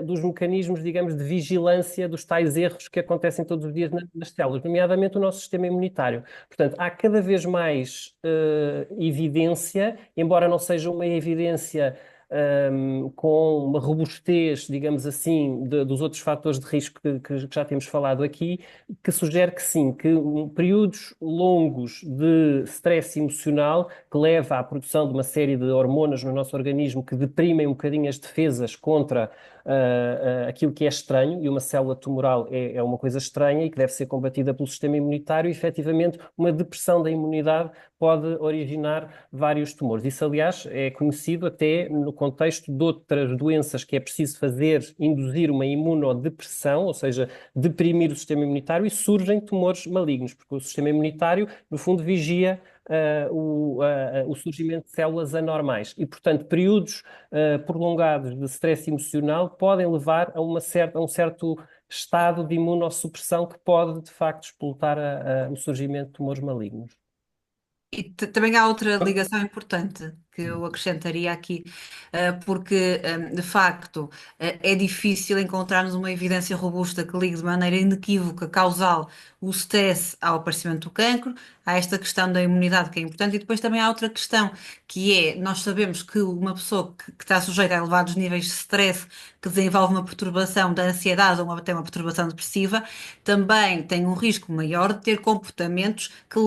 dos mecanismos, digamos, de vigilância dos tais erros que acontecem todos os dias nas células, nomeadamente o nosso sistema imunitário. Portanto, há cada vez mais evidência, embora não seja uma evidência com uma robustez, digamos assim, dos outros fatores de risco que já temos falado aqui, que sugere que sim, que períodos longos de stress emocional que leva à produção de uma série de hormonas no nosso organismo que deprimem um bocadinho as defesas contra aquilo que é estranho, e uma célula tumoral é uma coisa estranha e que deve ser combatida pelo sistema imunitário, e efetivamente uma depressão da imunidade pode originar vários tumores. Isso, aliás, é conhecido até no contexto de outras doenças que é preciso induzir uma imunodepressão, ou seja, deprimir o sistema imunitário, e surgem tumores malignos, porque o sistema imunitário, no fundo, vigia o surgimento de células anormais. E, portanto, períodos prolongados de stress emocional podem levar a um certo estado de imunossupressão que pode, de facto, explotar o surgimento de tumores malignos. E também há outra ligação importante que eu acrescentaria aqui, porque de facto é difícil encontrarmos uma evidência robusta que ligue de maneira inequívoca, causal, o stress ao aparecimento do cancro. Há esta questão da imunidade que é importante, e depois também há outra questão que é: nós sabemos que uma pessoa que está sujeita a elevados níveis de stress, que desenvolve uma perturbação da ansiedade ou até uma perturbação depressiva, também tem um risco maior de ter comportamentos que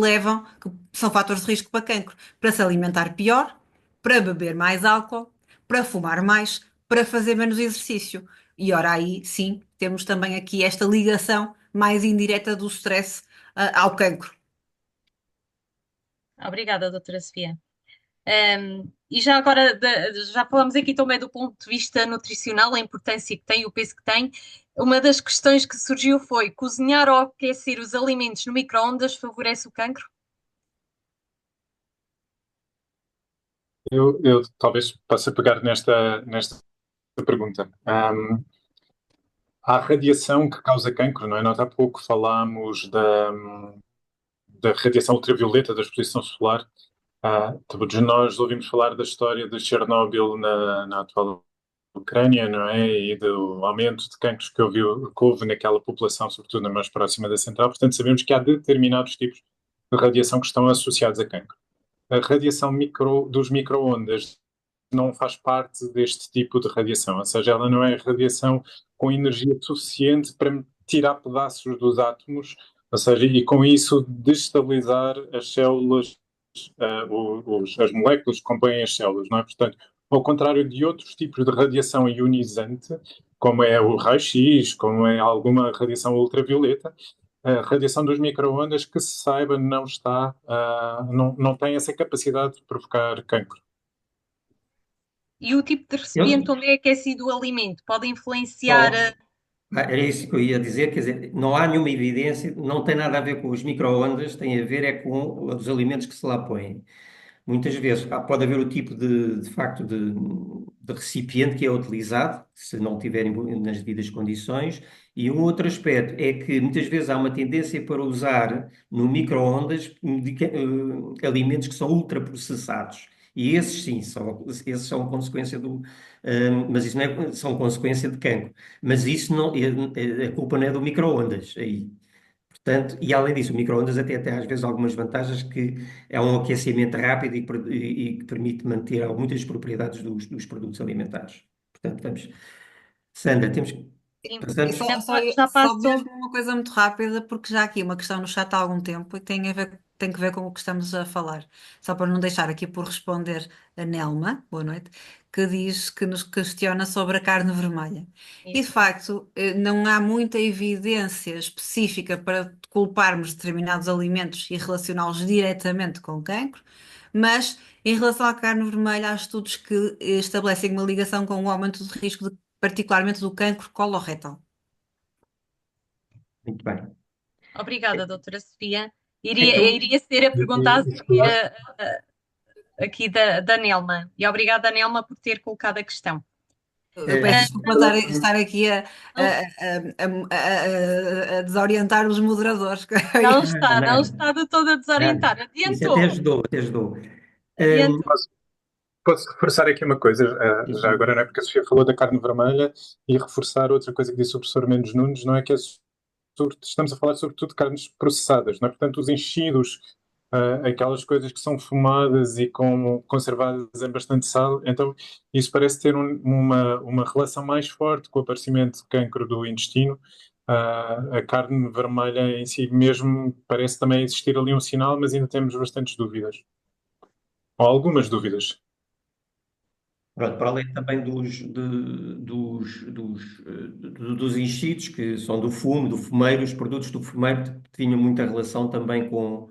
são fatores de risco para cancro, para se alimentar pior, para beber mais álcool, para fumar mais, para fazer menos exercício. E ora aí, sim, temos também aqui esta ligação mais indireta do stress, ao cancro. Obrigada, doutora Sofia. E já agora, já falamos aqui também do ponto de vista nutricional, a importância que tem, o peso que tem. Uma das questões que surgiu foi: cozinhar ou aquecer os alimentos no micro-ondas favorece o cancro? Eu talvez possa pegar nesta pergunta. Há radiação que causa cancro, não é? Nós há pouco falámos da radiação ultravioleta da exposição solar. Todos nós ouvimos falar da história de Chernobyl na atual Ucrânia, não é? E do aumento de cancros que houve naquela população, sobretudo na mais próxima da central. Portanto, sabemos que há determinados tipos de radiação que estão associados a cancro. A radiação dos micro-ondas não faz parte deste tipo de radiação, ou seja, ela não é radiação com energia suficiente para tirar pedaços dos átomos, ou seja, e com isso destabilizar as células, as moléculas que compõem as células, não é? Portanto, ao contrário de outros tipos de radiação ionizante, como é o raio-x, como é alguma radiação ultravioleta, a radiação dos micro-ondas, que se saiba, não tem essa capacidade de provocar cancro. E o tipo de Eu, recipiente onde é aquecido o alimento pode influenciar. era isso que eu ia dizer, quer dizer, não há nenhuma evidência, não tem nada a ver com os micro-ondas, tem a ver é com os alimentos que se lá põem. Muitas vezes pode haver o tipo de facto, de recipiente que é utilizado, se não tiverem nas devidas condições, e um outro aspecto é que muitas vezes há uma tendência para usar no micro-ondas alimentos que são ultraprocessados. E esses sim, esses são consequência mas isso não são consequência de cancro. Mas isso não, a culpa não é do micro-ondas aí. Portanto, e além disso, o micro-ondas até tem às vezes algumas vantagens que é um aquecimento rápido e que permite manter muitas propriedades dos produtos alimentares. Portanto, vamos. Sandra, temos que. Sim, E Passamos. já só passo. mesmo uma coisa muito rápida, porque já há aqui uma questão no chat há algum tempo e tem que ver com o que estamos a falar. Só para não deixar aqui por responder a Nelma, boa noite, que diz que nos questiona sobre a carne vermelha. E de facto, não há muita evidência específica para culparmos determinados alimentos e relacioná-los diretamente com o cancro, mas em relação à carne vermelha, há estudos que estabelecem uma ligação com o aumento de risco particularmente do cancro coloretal. Muito bem. Obrigada, doutora Sofia. Então, Iria ser a pergunta a seguir aqui da Nelma. E obrigada, Nelma, por ter colocado a questão. Eu peço desculpa estar aqui a desorientar os moderadores. Não está de todo a desorientar. Isso Adiantou. até ajudou, até ajudou. Adiantou. Posso reforçar aqui uma coisa, já agora, não é porque a Sofia falou da carne vermelha, e reforçar outra coisa que disse o professor Mendes Nunes, não é que estamos a falar sobretudo de carnes processadas, não é? Portanto, os enchidos, aquelas coisas que são fumadas e conservadas em bastante sal, então isso parece ter uma relação mais forte com o aparecimento de cancro do intestino. A carne vermelha em si mesmo parece também existir ali um sinal, mas ainda temos bastantes dúvidas, ou algumas dúvidas. Pronto, para além também dos enchidos, que são do fumo, do fumeiro, os produtos do fumeiro tinham muita relação também com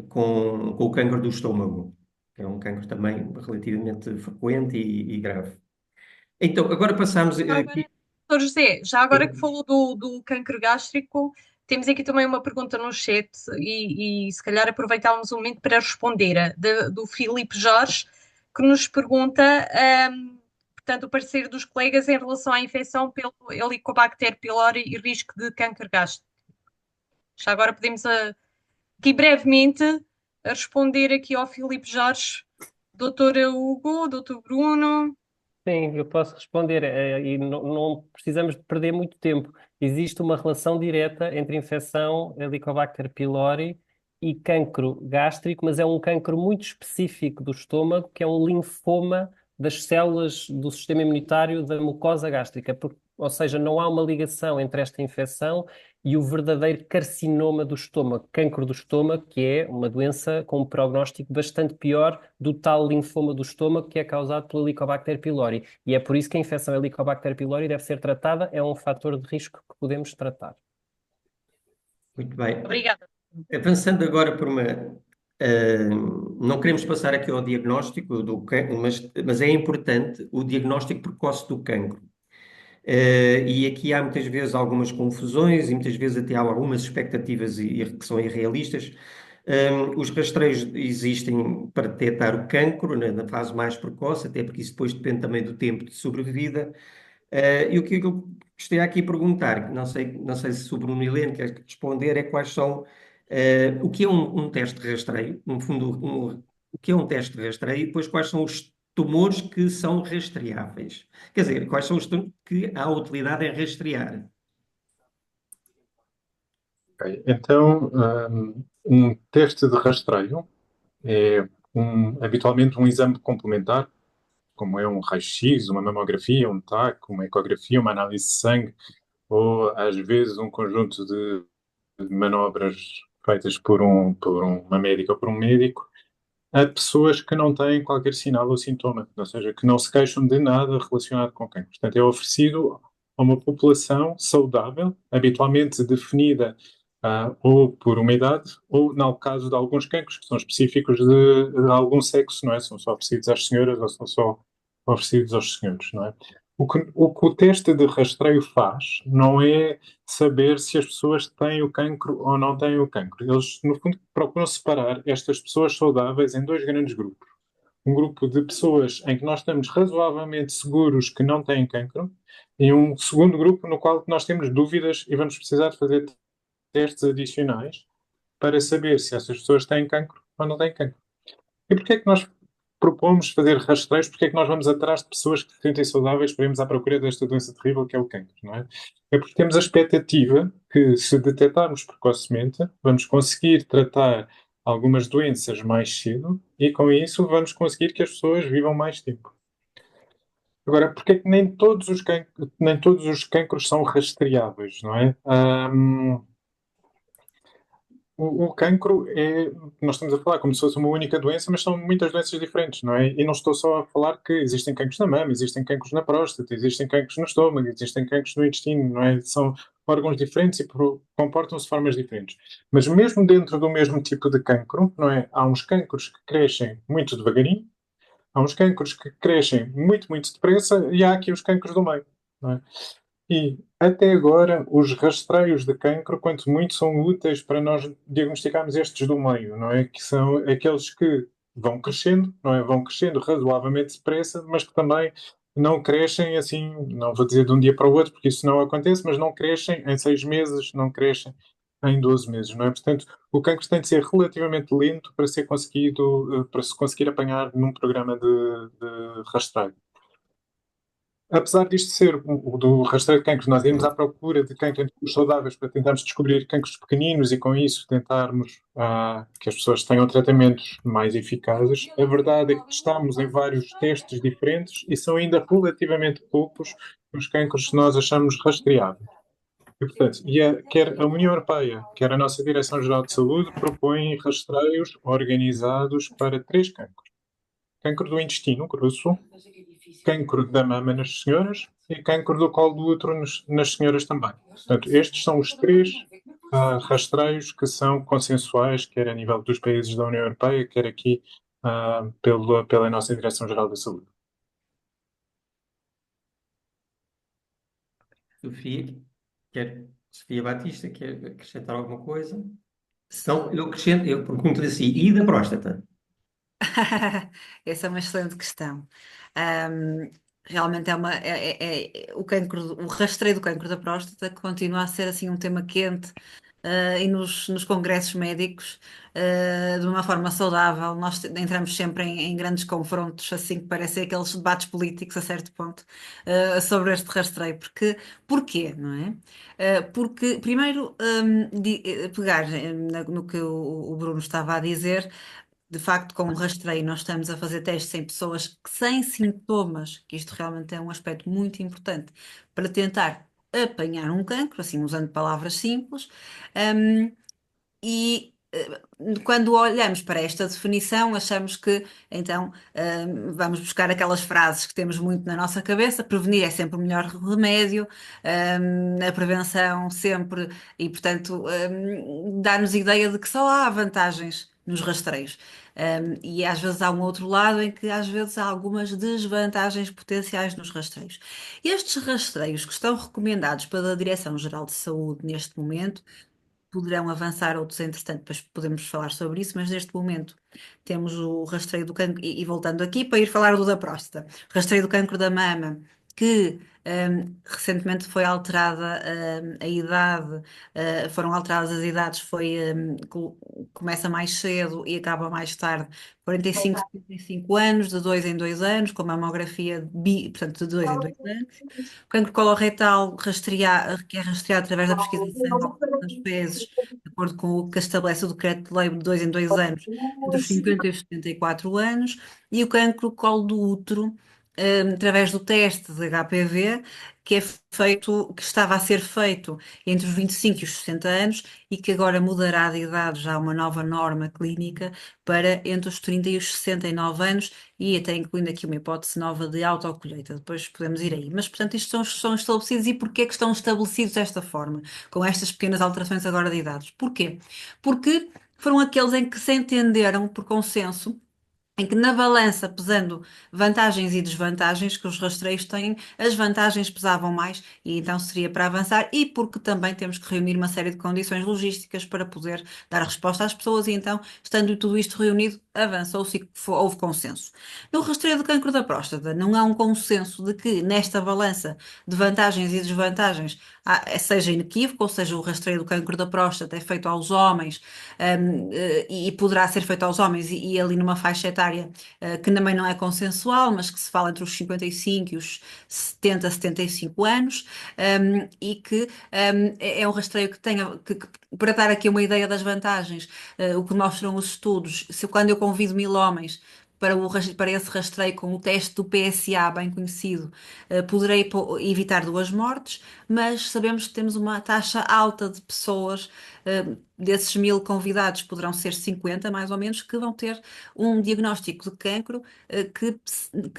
o cancro do estômago, que é um cancro também relativamente frequente e grave. Então, agora passamos aqui. Doutor José, já agora que falou do cancro gástrico, temos aqui também uma pergunta no chat e se calhar aproveitávamos um momento para responder, do Filipe Jorge, que nos pergunta, portanto, o parecer dos colegas em relação à infecção pelo Helicobacter pylori e risco de cancro gástrico. Já agora podemos aqui brevemente responder aqui ao Filipe Jorge, doutora Hugo, doutor Bruno. Sim, eu posso responder, e não precisamos de perder muito tempo. Existe uma relação direta entre infecção Helicobacter pylori e cancro gástrico, mas é um cancro muito específico do estômago, que é um linfoma das células do sistema imunitário da mucosa gástrica. Ou seja, não há uma ligação entre esta infecção e o verdadeiro carcinoma do estômago, cancro do estômago, que é uma doença com um prognóstico bastante pior do tal linfoma do estômago que é causado pelo Helicobacter pylori. E é por isso que a infecção Helicobacter pylori deve ser tratada, é um fator de risco que podemos tratar. Muito bem. Obrigada. Avançando agora por uma. Não queremos passar aqui ao diagnóstico do cancro, mas é importante o diagnóstico precoce do cancro. E aqui há muitas vezes algumas confusões e muitas vezes até há algumas expectativas que são irrealistas. Os rastreios existem para detectar o cancro na fase mais precoce, até porque isso depois depende também do tempo de sobrevida. E o que eu gostaria aqui de perguntar, que não sei se o Bruno Heleno quer responder, é quais são, o que é um teste de rastreio? No fundo, o que é um teste de rastreio e depois quais são os tumores que são rastreáveis. Quer dizer, quais são os tumores que há utilidade em rastrear. Ok. Então, um teste de rastreio é habitualmente um exame complementar, como é um raio-x, uma mamografia, um TAC, uma ecografia, uma análise de sangue, ou às vezes um conjunto de manobras feitas por uma médica ou por um médico, a pessoas que não têm qualquer sinal ou sintoma, ou seja, que não se queixam de nada relacionado com cancro. Portanto, é oferecido a uma população saudável, habitualmente definida ou por uma idade, ou, no caso de alguns cancros, que são específicos de algum sexo, não é? São só oferecidos às senhoras ou são só oferecidos aos senhores, não é? O que o teste de rastreio faz não é saber se as pessoas têm o cancro ou não têm o cancro. Eles, no fundo, procuram separar estas pessoas saudáveis em dois grandes grupos. Um grupo de pessoas em que nós estamos razoavelmente seguros que não têm cancro e um segundo grupo no qual nós temos dúvidas e vamos precisar de fazer testes adicionais para saber se essas pessoas têm cancro ou não têm cancro. E porquê é que nós propomos fazer rastreios? Porquê é que nós vamos atrás de pessoas que se sentem saudáveis para irmos à procura desta doença terrível que é o cancro, não é? É porque temos a expectativa que, se detectarmos precocemente, vamos conseguir tratar algumas doenças mais cedo e, com isso, vamos conseguir que as pessoas vivam mais tempo. Agora, porquê é que nem todos os cancros são rastreáveis, não é? O cancro é, nós estamos a falar como se fosse uma única doença, mas são muitas doenças diferentes, não é? E não estou só a falar que existem cancros na mama, existem cancros na próstata, existem cancros no estômago, existem cancros no intestino, não é? São órgãos diferentes e comportam-se de formas diferentes. Mas mesmo dentro do mesmo tipo de cancro, não é? Há uns cancros que crescem muito devagarinho, há uns cancros que crescem muito, muito depressa e há aqui os cancros do meio, não é? E, até agora, os rastreios de cancro, quanto muito, são úteis para nós diagnosticarmos estes do meio, não é? Que são aqueles que vão crescendo, não é? Vão crescendo razoavelmente depressa, mas que também não crescem assim, não vou dizer de um dia para o outro, porque isso não acontece, mas não crescem em 6 meses, não crescem em 12 meses, não é? Portanto, o cancro tem de ser relativamente lento para ser conseguido, para se conseguir apanhar num programa de rastreio. Apesar disto ser o do rastreio de cancros, nós irmos à procura de cancros saudáveis para tentarmos descobrir cancros pequeninos e, com isso, tentarmos que as pessoas tenham tratamentos mais eficazes. A verdade é que testamos em vários testes diferentes e são ainda relativamente poucos os cancros que nós achamos rastreáveis. E, portanto, quer a União Europeia, quer a nossa Direção-Geral de Saúde propõem rastreios organizados para 3 cancros: cancro do intestino grosso, cancro da mama nas senhoras e cancro do colo do útero nas senhoras também. Portanto, estes são os 3 rastreios que são consensuais, quer a nível dos países da União Europeia, quer aqui pela nossa Direção-Geral da Saúde. Sofia Batista, quer acrescentar alguma coisa? Então, eu pergunto-lhe assim, e da próstata? Essa é uma excelente questão. Ahm, Realmente o cancro, o rastreio do cancro da próstata continua a ser assim um tema quente, e nos congressos médicos, de uma forma saudável. Nós entramos sempre em grandes confrontos, assim que parecem aqueles debates políticos a certo ponto, sobre este rastreio. Porquê, não é? Porque, primeiro, pegar no que o Bruno estava a dizer. De facto, com o rastreio, nós estamos a fazer testes em pessoas sem sintomas, que isto realmente é um aspecto muito importante para tentar apanhar um cancro, assim, usando palavras simples. Um, e quando olhamos para esta definição, achamos que então vamos buscar aquelas frases que temos muito na nossa cabeça: prevenir é sempre o melhor remédio, a prevenção sempre, e portanto dá-nos ideia de que só há vantagens nos rastreios. E às vezes há um outro lado em que às vezes há algumas desvantagens potenciais nos rastreios. Estes rastreios que estão recomendados pela Direção-Geral de Saúde neste momento poderão avançar outros, entretanto, depois podemos falar sobre isso, mas neste momento temos o rastreio do cancro, e voltando aqui para ir falar do da próstata, rastreio do cancro da mama, que Recentemente foi alterada a idade, foram alteradas as idades, começa mais cedo e acaba mais tarde, 45, 75 anos, de 2 em 2 anos, com mamografia portanto, de 2 em 2 anos. O cancro coloretal que é rastreado através da pesquisa de sangue ao corpo das fezes, de acordo com o que estabelece o decreto de lei de 2 em 2 anos, entre os 50 e os 74 anos, e o cancro colo do útero, através do teste de HPV, que estava a ser feito entre os 25 e os 60 anos e que agora mudará de idade, já há uma nova norma clínica para entre os 30 e os 69 anos e até incluindo aqui uma hipótese nova de autocolheita. Depois podemos ir aí. Mas, portanto, isto são estabelecidos e porquê que estão estabelecidos desta forma, com estas pequenas alterações agora de idades? Porquê? Porque foram aqueles em que se entenderam por consenso em que na balança, pesando vantagens e desvantagens que os rastreios têm, as vantagens pesavam mais e então seria para avançar e porque também temos que reunir uma série de condições logísticas para poder dar resposta às pessoas e então, estando tudo isto reunido, avançou-se e houve consenso. No rastreio do cancro da próstata, não há um consenso de que nesta balança de vantagens e desvantagens seja inequívoco, ou seja, o rastreio do cancro da próstata é feito aos homens, e poderá ser feito aos homens e ali numa faixa etária que também não é consensual, mas que se fala entre os 55 e os 70, 75 anos, e que é um rastreio que tenha, para dar aqui uma ideia das vantagens, o que mostram os estudos, quando eu convido 1.000 homens para esse rastreio com o teste do PSA, bem conhecido, poderei evitar 2 mortes, mas sabemos que temos uma taxa alta de pessoas, desses 1.000 convidados, poderão ser 50 mais ou menos, que vão ter um diagnóstico de cancro, que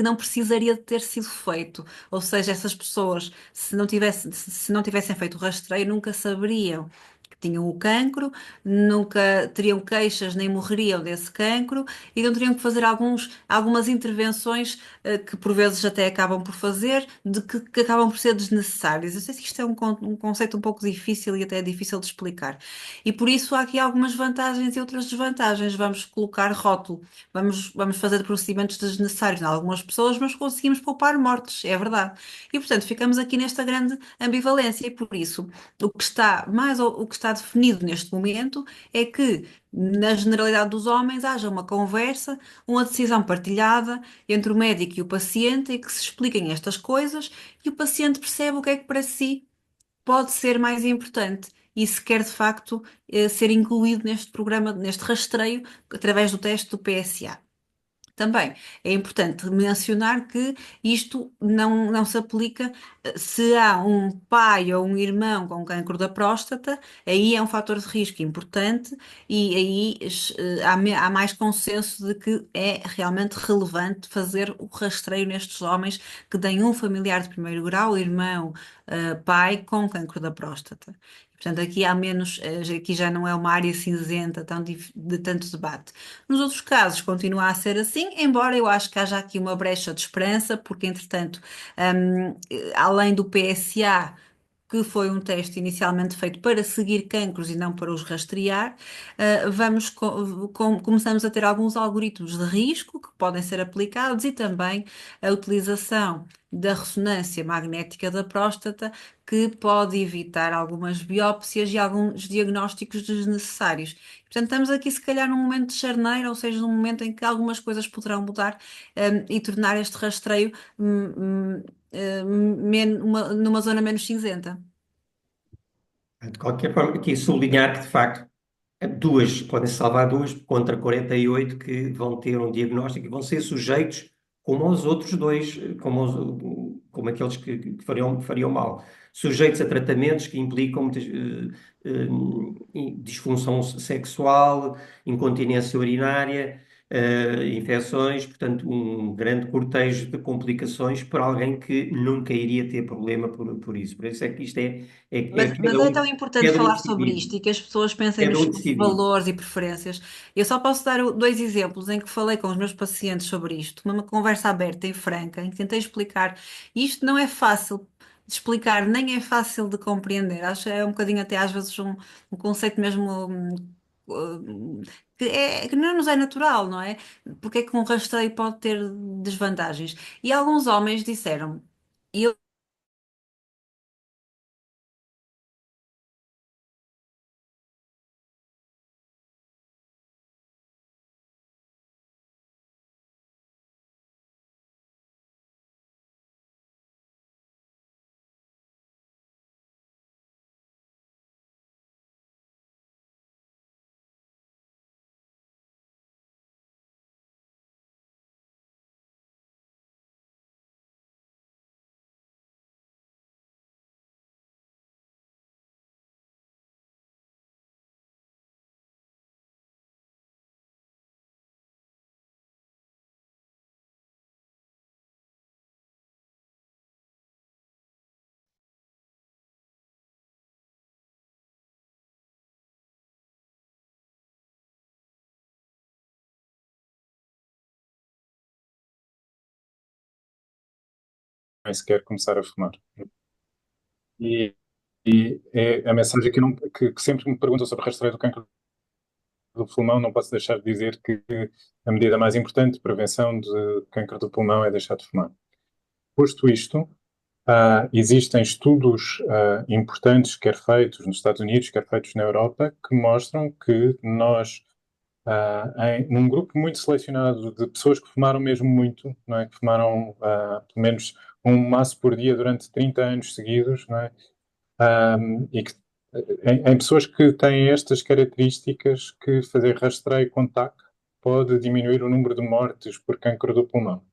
não precisaria de ter sido feito. Ou seja, essas pessoas, se não tivessem feito o rastreio, nunca saberiam que tinham o cancro, nunca teriam queixas nem morreriam desse cancro e não teriam que fazer algumas intervenções, que por vezes até acabam por fazer, que acabam por ser desnecessárias. Eu sei que isto é um conceito um pouco difícil e até é difícil de explicar. E por isso há aqui algumas vantagens e outras desvantagens. Vamos colocar rótulo, vamos fazer procedimentos desnecessários em algumas pessoas, mas conseguimos poupar mortes, é verdade. E portanto ficamos aqui nesta grande ambivalência e por isso o que está definido neste momento é que na generalidade dos homens haja uma conversa, uma decisão partilhada entre o médico e o paciente e que se expliquem estas coisas e o paciente percebe o que é que para si pode ser mais importante e se quer de facto ser incluído neste programa, neste rastreio, através do teste do PSA. Também é importante mencionar que isto não se aplica se há um pai ou um irmão com cancro da próstata, aí é um fator de risco importante e aí há mais consenso de que é realmente relevante fazer o rastreio nestes homens que têm um familiar de primeiro grau, irmão, pai com cancro da próstata. Portanto, aqui há menos, aqui já não é uma área cinzenta de tanto debate. Nos outros casos, continua a ser assim, embora eu acho que haja aqui uma brecha de esperança, porque, entretanto, além do PSA, que foi um teste inicialmente feito para seguir cancros e não para os rastrear, começamos a ter alguns algoritmos de risco que podem ser aplicados e também a utilização da ressonância magnética da próstata, que pode evitar algumas biópsias e alguns diagnósticos desnecessários. Portanto, estamos aqui, se calhar, num momento de charneira, ou seja, num momento em que algumas coisas poderão mudar, e tornar este rastreio, numa zona menos cinzenta. De qualquer forma, aqui sublinhar que, de facto, podem-se salvar duas contra 48 que vão ter um diagnóstico e vão ser sujeitos como aos outros dois, como aqueles que fariam mal. Sujeitos a tratamentos que implicam muitas, disfunção sexual, incontinência urinária, infecções, portanto, um grande cortejo de complicações para alguém que nunca iria ter problema por isso. Por isso é que isto Mas é tão importante cada um falar sobre decidir. isto e que as pessoas pensem Cada nos um seus decidir. valores e preferências. Eu só posso dar 2 exemplos em que falei com os meus pacientes sobre isto, numa conversa aberta e franca, em que tentei explicar. Isto não é fácil de explicar, nem é fácil de compreender. Acho que é um bocadinho até às vezes um conceito mesmo, que não nos é natural, não é? Porque é que um rastreio pode ter desvantagens? E alguns homens disseram. sequer começar a fumar. E, e é a mensagem que sempre me perguntam sobre rastreio do cancro do pulmão, não posso deixar de dizer que a medida mais importante de prevenção de cancro do pulmão é deixar de fumar. Posto isto, existem estudos importantes, quer feitos nos Estados Unidos, quer feitos na Europa, que mostram que nós, num grupo muito selecionado de pessoas que fumaram mesmo muito, não é? Que fumaram pelo menos um maço por dia durante 30 anos seguidos, não é? E que, em pessoas que têm estas características, que fazer rastreio com TAC pode diminuir o número de mortes por cancro do pulmão.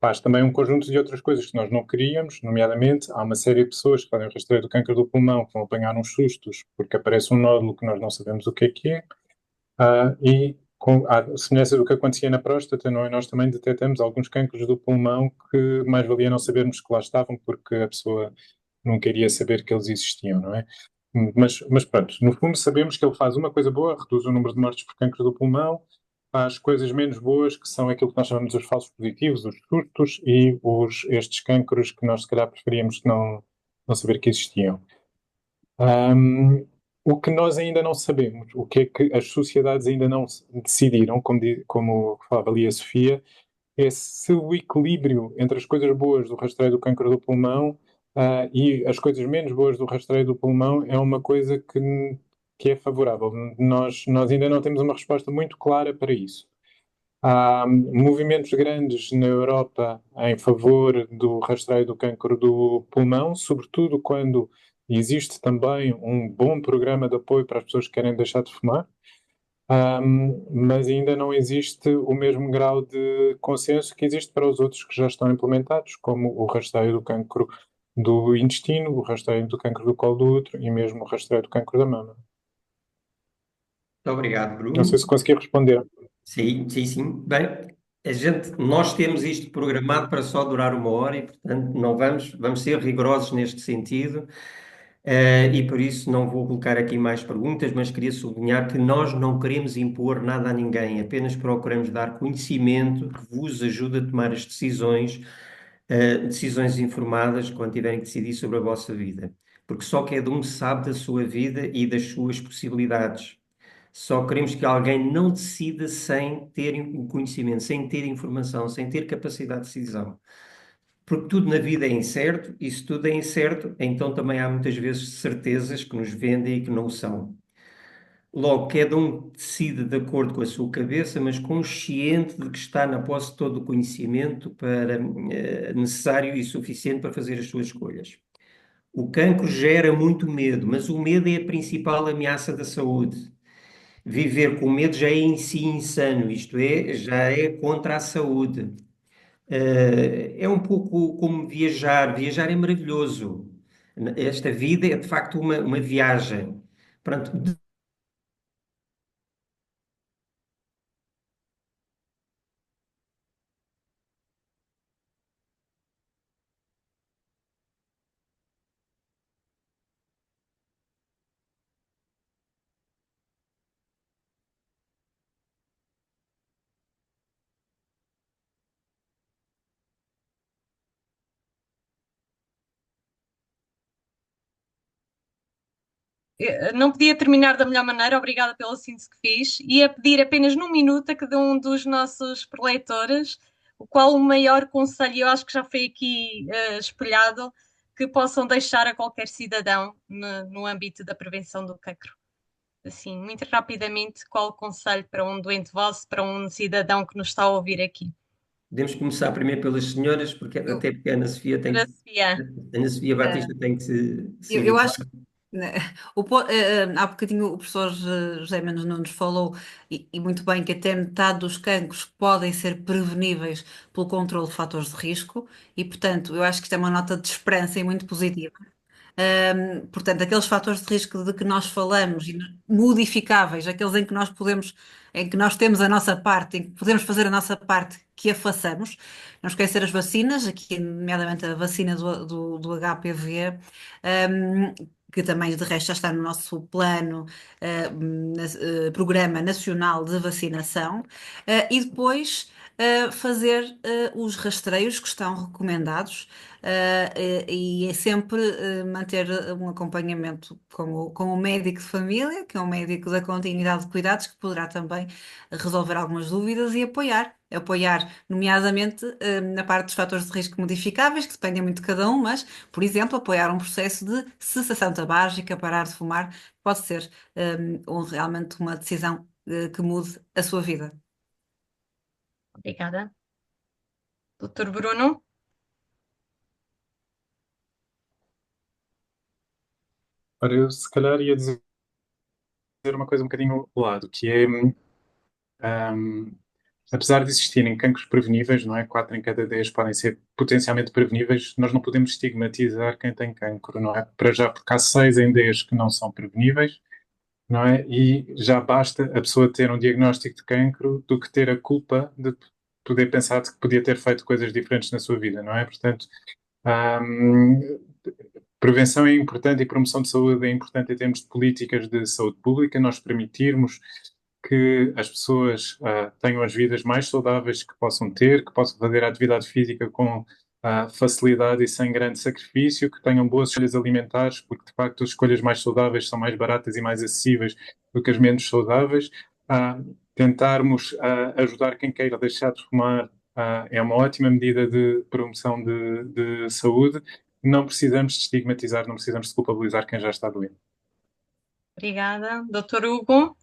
Faz também um conjunto de outras coisas que nós não queríamos, nomeadamente, há uma série de pessoas que fazem o rastreio do cancro do pulmão que vão apanhar uns sustos porque aparece um nódulo que nós não sabemos o que é, e à semelhança do que acontecia na próstata, não é? Nós também detectamos alguns cancros do pulmão que mais valia não sabermos que lá estavam porque a pessoa não queria saber que eles existiam, não é? Mas pronto, no fundo sabemos que ele faz uma coisa boa, reduz o número de mortes por cancro do pulmão, faz coisas menos boas, que são aquilo que nós chamamos de os falsos positivos, os surtos e estes cancros que nós se calhar preferíamos não saber que existiam. O que nós ainda não sabemos, o que é que as sociedades ainda não decidiram, como falava ali a Sofia, é se o equilíbrio entre as coisas boas do rastreio do cancro do pulmão e as coisas menos boas do rastreio do pulmão é uma coisa que é favorável. Nós ainda não temos uma resposta muito clara para isso. Há movimentos grandes na Europa em favor do rastreio do cancro do pulmão, sobretudo quando existe também um bom programa de apoio para as pessoas que querem deixar de fumar. Mas ainda não existe o mesmo grau de consenso que existe para os outros que já estão implementados, como o rastreio do cancro do intestino, o rastreio do cancro do colo do útero e mesmo o rastreio do cancro da mama. Muito obrigado, Não sei Bruno. se consegui responder. Sim, sim, sim. Bem, nós temos isto programado para só durar 1 hora e, portanto, não vamos ser rigorosos neste sentido. E por isso não vou colocar aqui mais perguntas, mas queria sublinhar que nós não queremos impor nada a ninguém, apenas procuramos dar conhecimento que vos ajude a tomar as decisões informadas quando tiverem que decidir sobre a vossa vida. Porque só cada um sabe da sua vida e das suas possibilidades. Só queremos que alguém não decida sem ter o conhecimento, sem ter informação, sem ter capacidade de decisão. Porque tudo na vida é incerto, e se tudo é incerto, então também há muitas vezes certezas que nos vendem e que não o são. Logo, cada um decide de acordo com a sua cabeça, mas consciente de que está na posse de todo o conhecimento necessário e suficiente para fazer as suas escolhas. O cancro gera muito medo, mas o medo é a principal ameaça da saúde. Viver com medo já é em si insano, isto é, já é contra a saúde. É um pouco como viajar. Viajar é maravilhoso. Esta vida é de facto uma viagem. Pronto, Não podia terminar da melhor maneira, obrigada pela síntese que fiz. Ia pedir apenas num minuto a cada um dos nossos preleitores qual o maior conselho, eu acho que já foi aqui espelhado, que possam deixar a qualquer cidadão no âmbito da prevenção do cancro. Assim, muito rapidamente, qual o conselho para um doente vosso, para um cidadão que nos está a ouvir aqui? podemos começar primeiro pelas senhoras, até porque a Ana Sofia Para Sofia. Ana Sofia Batista tem que se Eu habituar. acho que né, há bocadinho o professor José Mendes Nunes falou, e muito bem, que até metade dos cancros podem ser preveníveis pelo controle de fatores de risco, e portanto eu acho que isto é uma nota de esperança e muito positiva. Portanto, aqueles fatores de risco de que nós falamos, e modificáveis, aqueles em que nós podemos, em que nós temos a nossa parte, em que podemos fazer a nossa parte, que a façamos. Não esquecer as vacinas, aqui nomeadamente a vacina do HPV, que também de resto já está no nosso plano, Programa Nacional de Vacinação. E depois fazer os rastreios que estão recomendados, e é sempre manter um acompanhamento com o médico de família, que é um médico da continuidade de cuidados, que poderá também resolver algumas dúvidas e apoiar, nomeadamente, na parte dos fatores de risco modificáveis, que dependem muito de cada um, mas, por exemplo, apoiar um processo de cessação tabágica, parar de fumar, pode ser realmente uma decisão que mude a sua vida. Obrigada. Doutor Bruno? Ora, eu se calhar ia dizer uma coisa um bocadinho ao lado, que é, hum, apesar de existirem cancros preveníveis, não é? 4 em cada 10 podem ser potencialmente preveníveis, nós não podemos estigmatizar quem tem cancro, não é? Para já, porque há 6 em 10 que não são preveníveis, não é? E já basta a pessoa ter um diagnóstico de cancro do que ter a culpa de poder pensar que podia ter feito coisas diferentes na sua vida, não é? Portanto, hum, prevenção é importante e promoção de saúde é importante em termos de políticas de saúde pública, nós permitirmos que as pessoas tenham as vidas mais saudáveis que possam ter, que possam fazer a atividade física com facilidade e sem grande sacrifício, que tenham boas escolhas alimentares, porque de facto as escolhas mais saudáveis são mais baratas e mais acessíveis do que as menos saudáveis. Tentarmos ajudar quem queira deixar de fumar é uma ótima medida de promoção de saúde. Não precisamos de estigmatizar, não precisamos de culpabilizar quem já está doente. Obrigada. Doutor Hugo?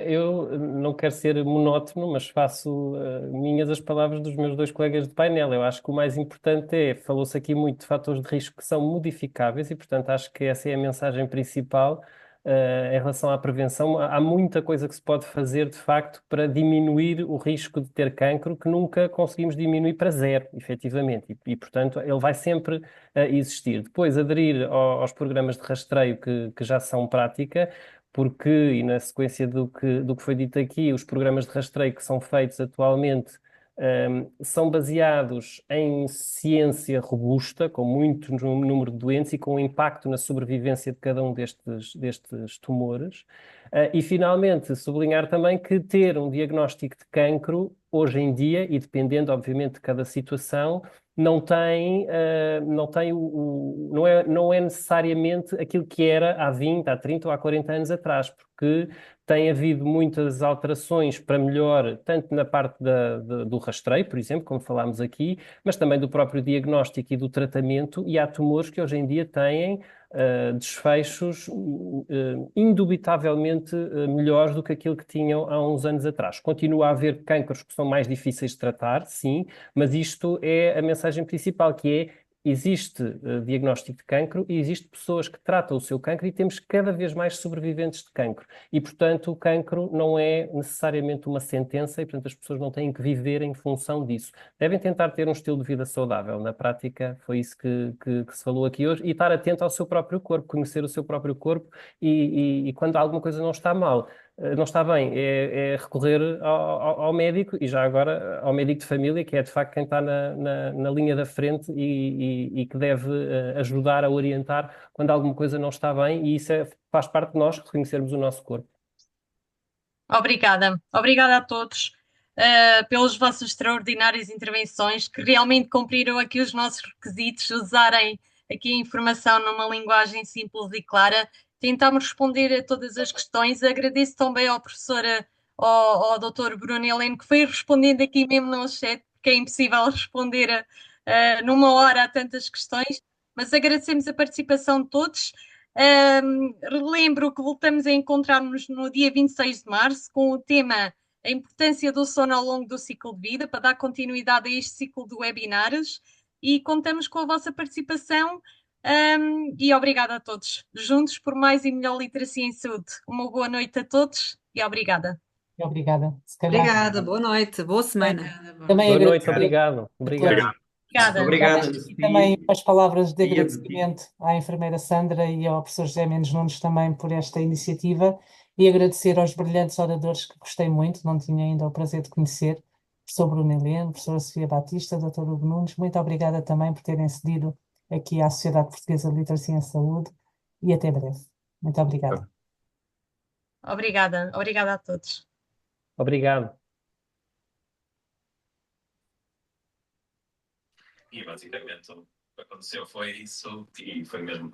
Eu não quero ser monótono, mas faço minhas as palavras dos meus dois colegas de painel. Eu acho que o mais importante falou-se aqui muito de fatores de risco que são modificáveis e, portanto, acho que essa é a mensagem principal em relação à prevenção. Há muita coisa que se pode fazer, de facto, para diminuir o risco de ter cancro, que nunca conseguimos diminuir para zero, efetivamente. Portanto, ele vai sempre existir. Depois, aderir aos programas de rastreio que já são prática, porque, e na sequência do que foi dito aqui, os programas de rastreio que são feitos atualmente são baseados em ciência robusta, com muito número de doentes e com impacto na sobrevivência de cada um destes tumores. E, finalmente, sublinhar também que ter um diagnóstico de cancro, hoje em dia, e dependendo, obviamente, de cada situação, não é necessariamente aquilo que era há 20, há 30 ou há 40 anos atrás, porque tem havido muitas alterações para melhor, tanto na parte do rastreio, por exemplo, como falámos aqui, mas também do próprio diagnóstico e do tratamento, e há tumores que hoje em dia têm desfechos indubitavelmente melhores do que aquilo que tinham há uns anos atrás. Continua a haver cancros que são mais difíceis de tratar, sim, mas isto é a mensagem principal, que é: existe diagnóstico de cancro e existe pessoas que tratam o seu cancro e temos cada vez mais sobreviventes de cancro. E, portanto, o cancro não é necessariamente uma sentença e, portanto, as pessoas não têm que viver em função disso. Devem tentar ter um estilo de vida saudável. Na prática, foi isso que se falou aqui hoje. E estar atento ao seu próprio corpo, conhecer o seu próprio corpo e quando alguma coisa não está mal, não está bem, é recorrer ao médico e já agora ao médico de família, que é de facto quem está na linha da frente e que deve ajudar a orientar quando alguma coisa não está bem, e isso faz parte de nós reconhecermos o nosso corpo. Obrigada. Obrigada a todos pelas vossas extraordinárias intervenções, que realmente cumpriram aqui os nossos requisitos, usarem aqui a informação numa linguagem simples e clara. Tentámos responder a todas as questões. Agradeço também ao professor, ao Dr. Bruno Heleno, que foi respondendo aqui mesmo no chat, porque é impossível responder numa hora a tantas questões, mas agradecemos a participação de todos. Relembro que voltamos a encontrar-nos no dia 26 de março com o tema A Importância do Sono ao Longo do Ciclo de Vida, para dar continuidade a este ciclo de webinars, e contamos com a vossa participação. E obrigada a todos. Juntos por mais e melhor literacia em saúde. Uma boa noite a todos e obrigada. Obrigada. Se calhar Obrigada, boa noite, boa semana. também Boa noite, agradecer obrigado. a Obrigado. todos. Obrigada. Obrigado, E também as palavras de E a- agradecimento à enfermeira Sandra e ao professor José Mendes Nunes também por esta iniciativa, e agradecer aos brilhantes oradores que gostei muito, não tinha ainda o prazer de conhecer, professor Bruno Heleno, professora Sofia Batista, doutor Hugo Nunes. Muito obrigada também por terem cedido aqui à Sociedade Portuguesa de Literacia em Saúde, e até breve. Muito obrigada. Obrigada. Obrigada a todos. Obrigado. E basicamente o que aconteceu foi isso, e foi mesmo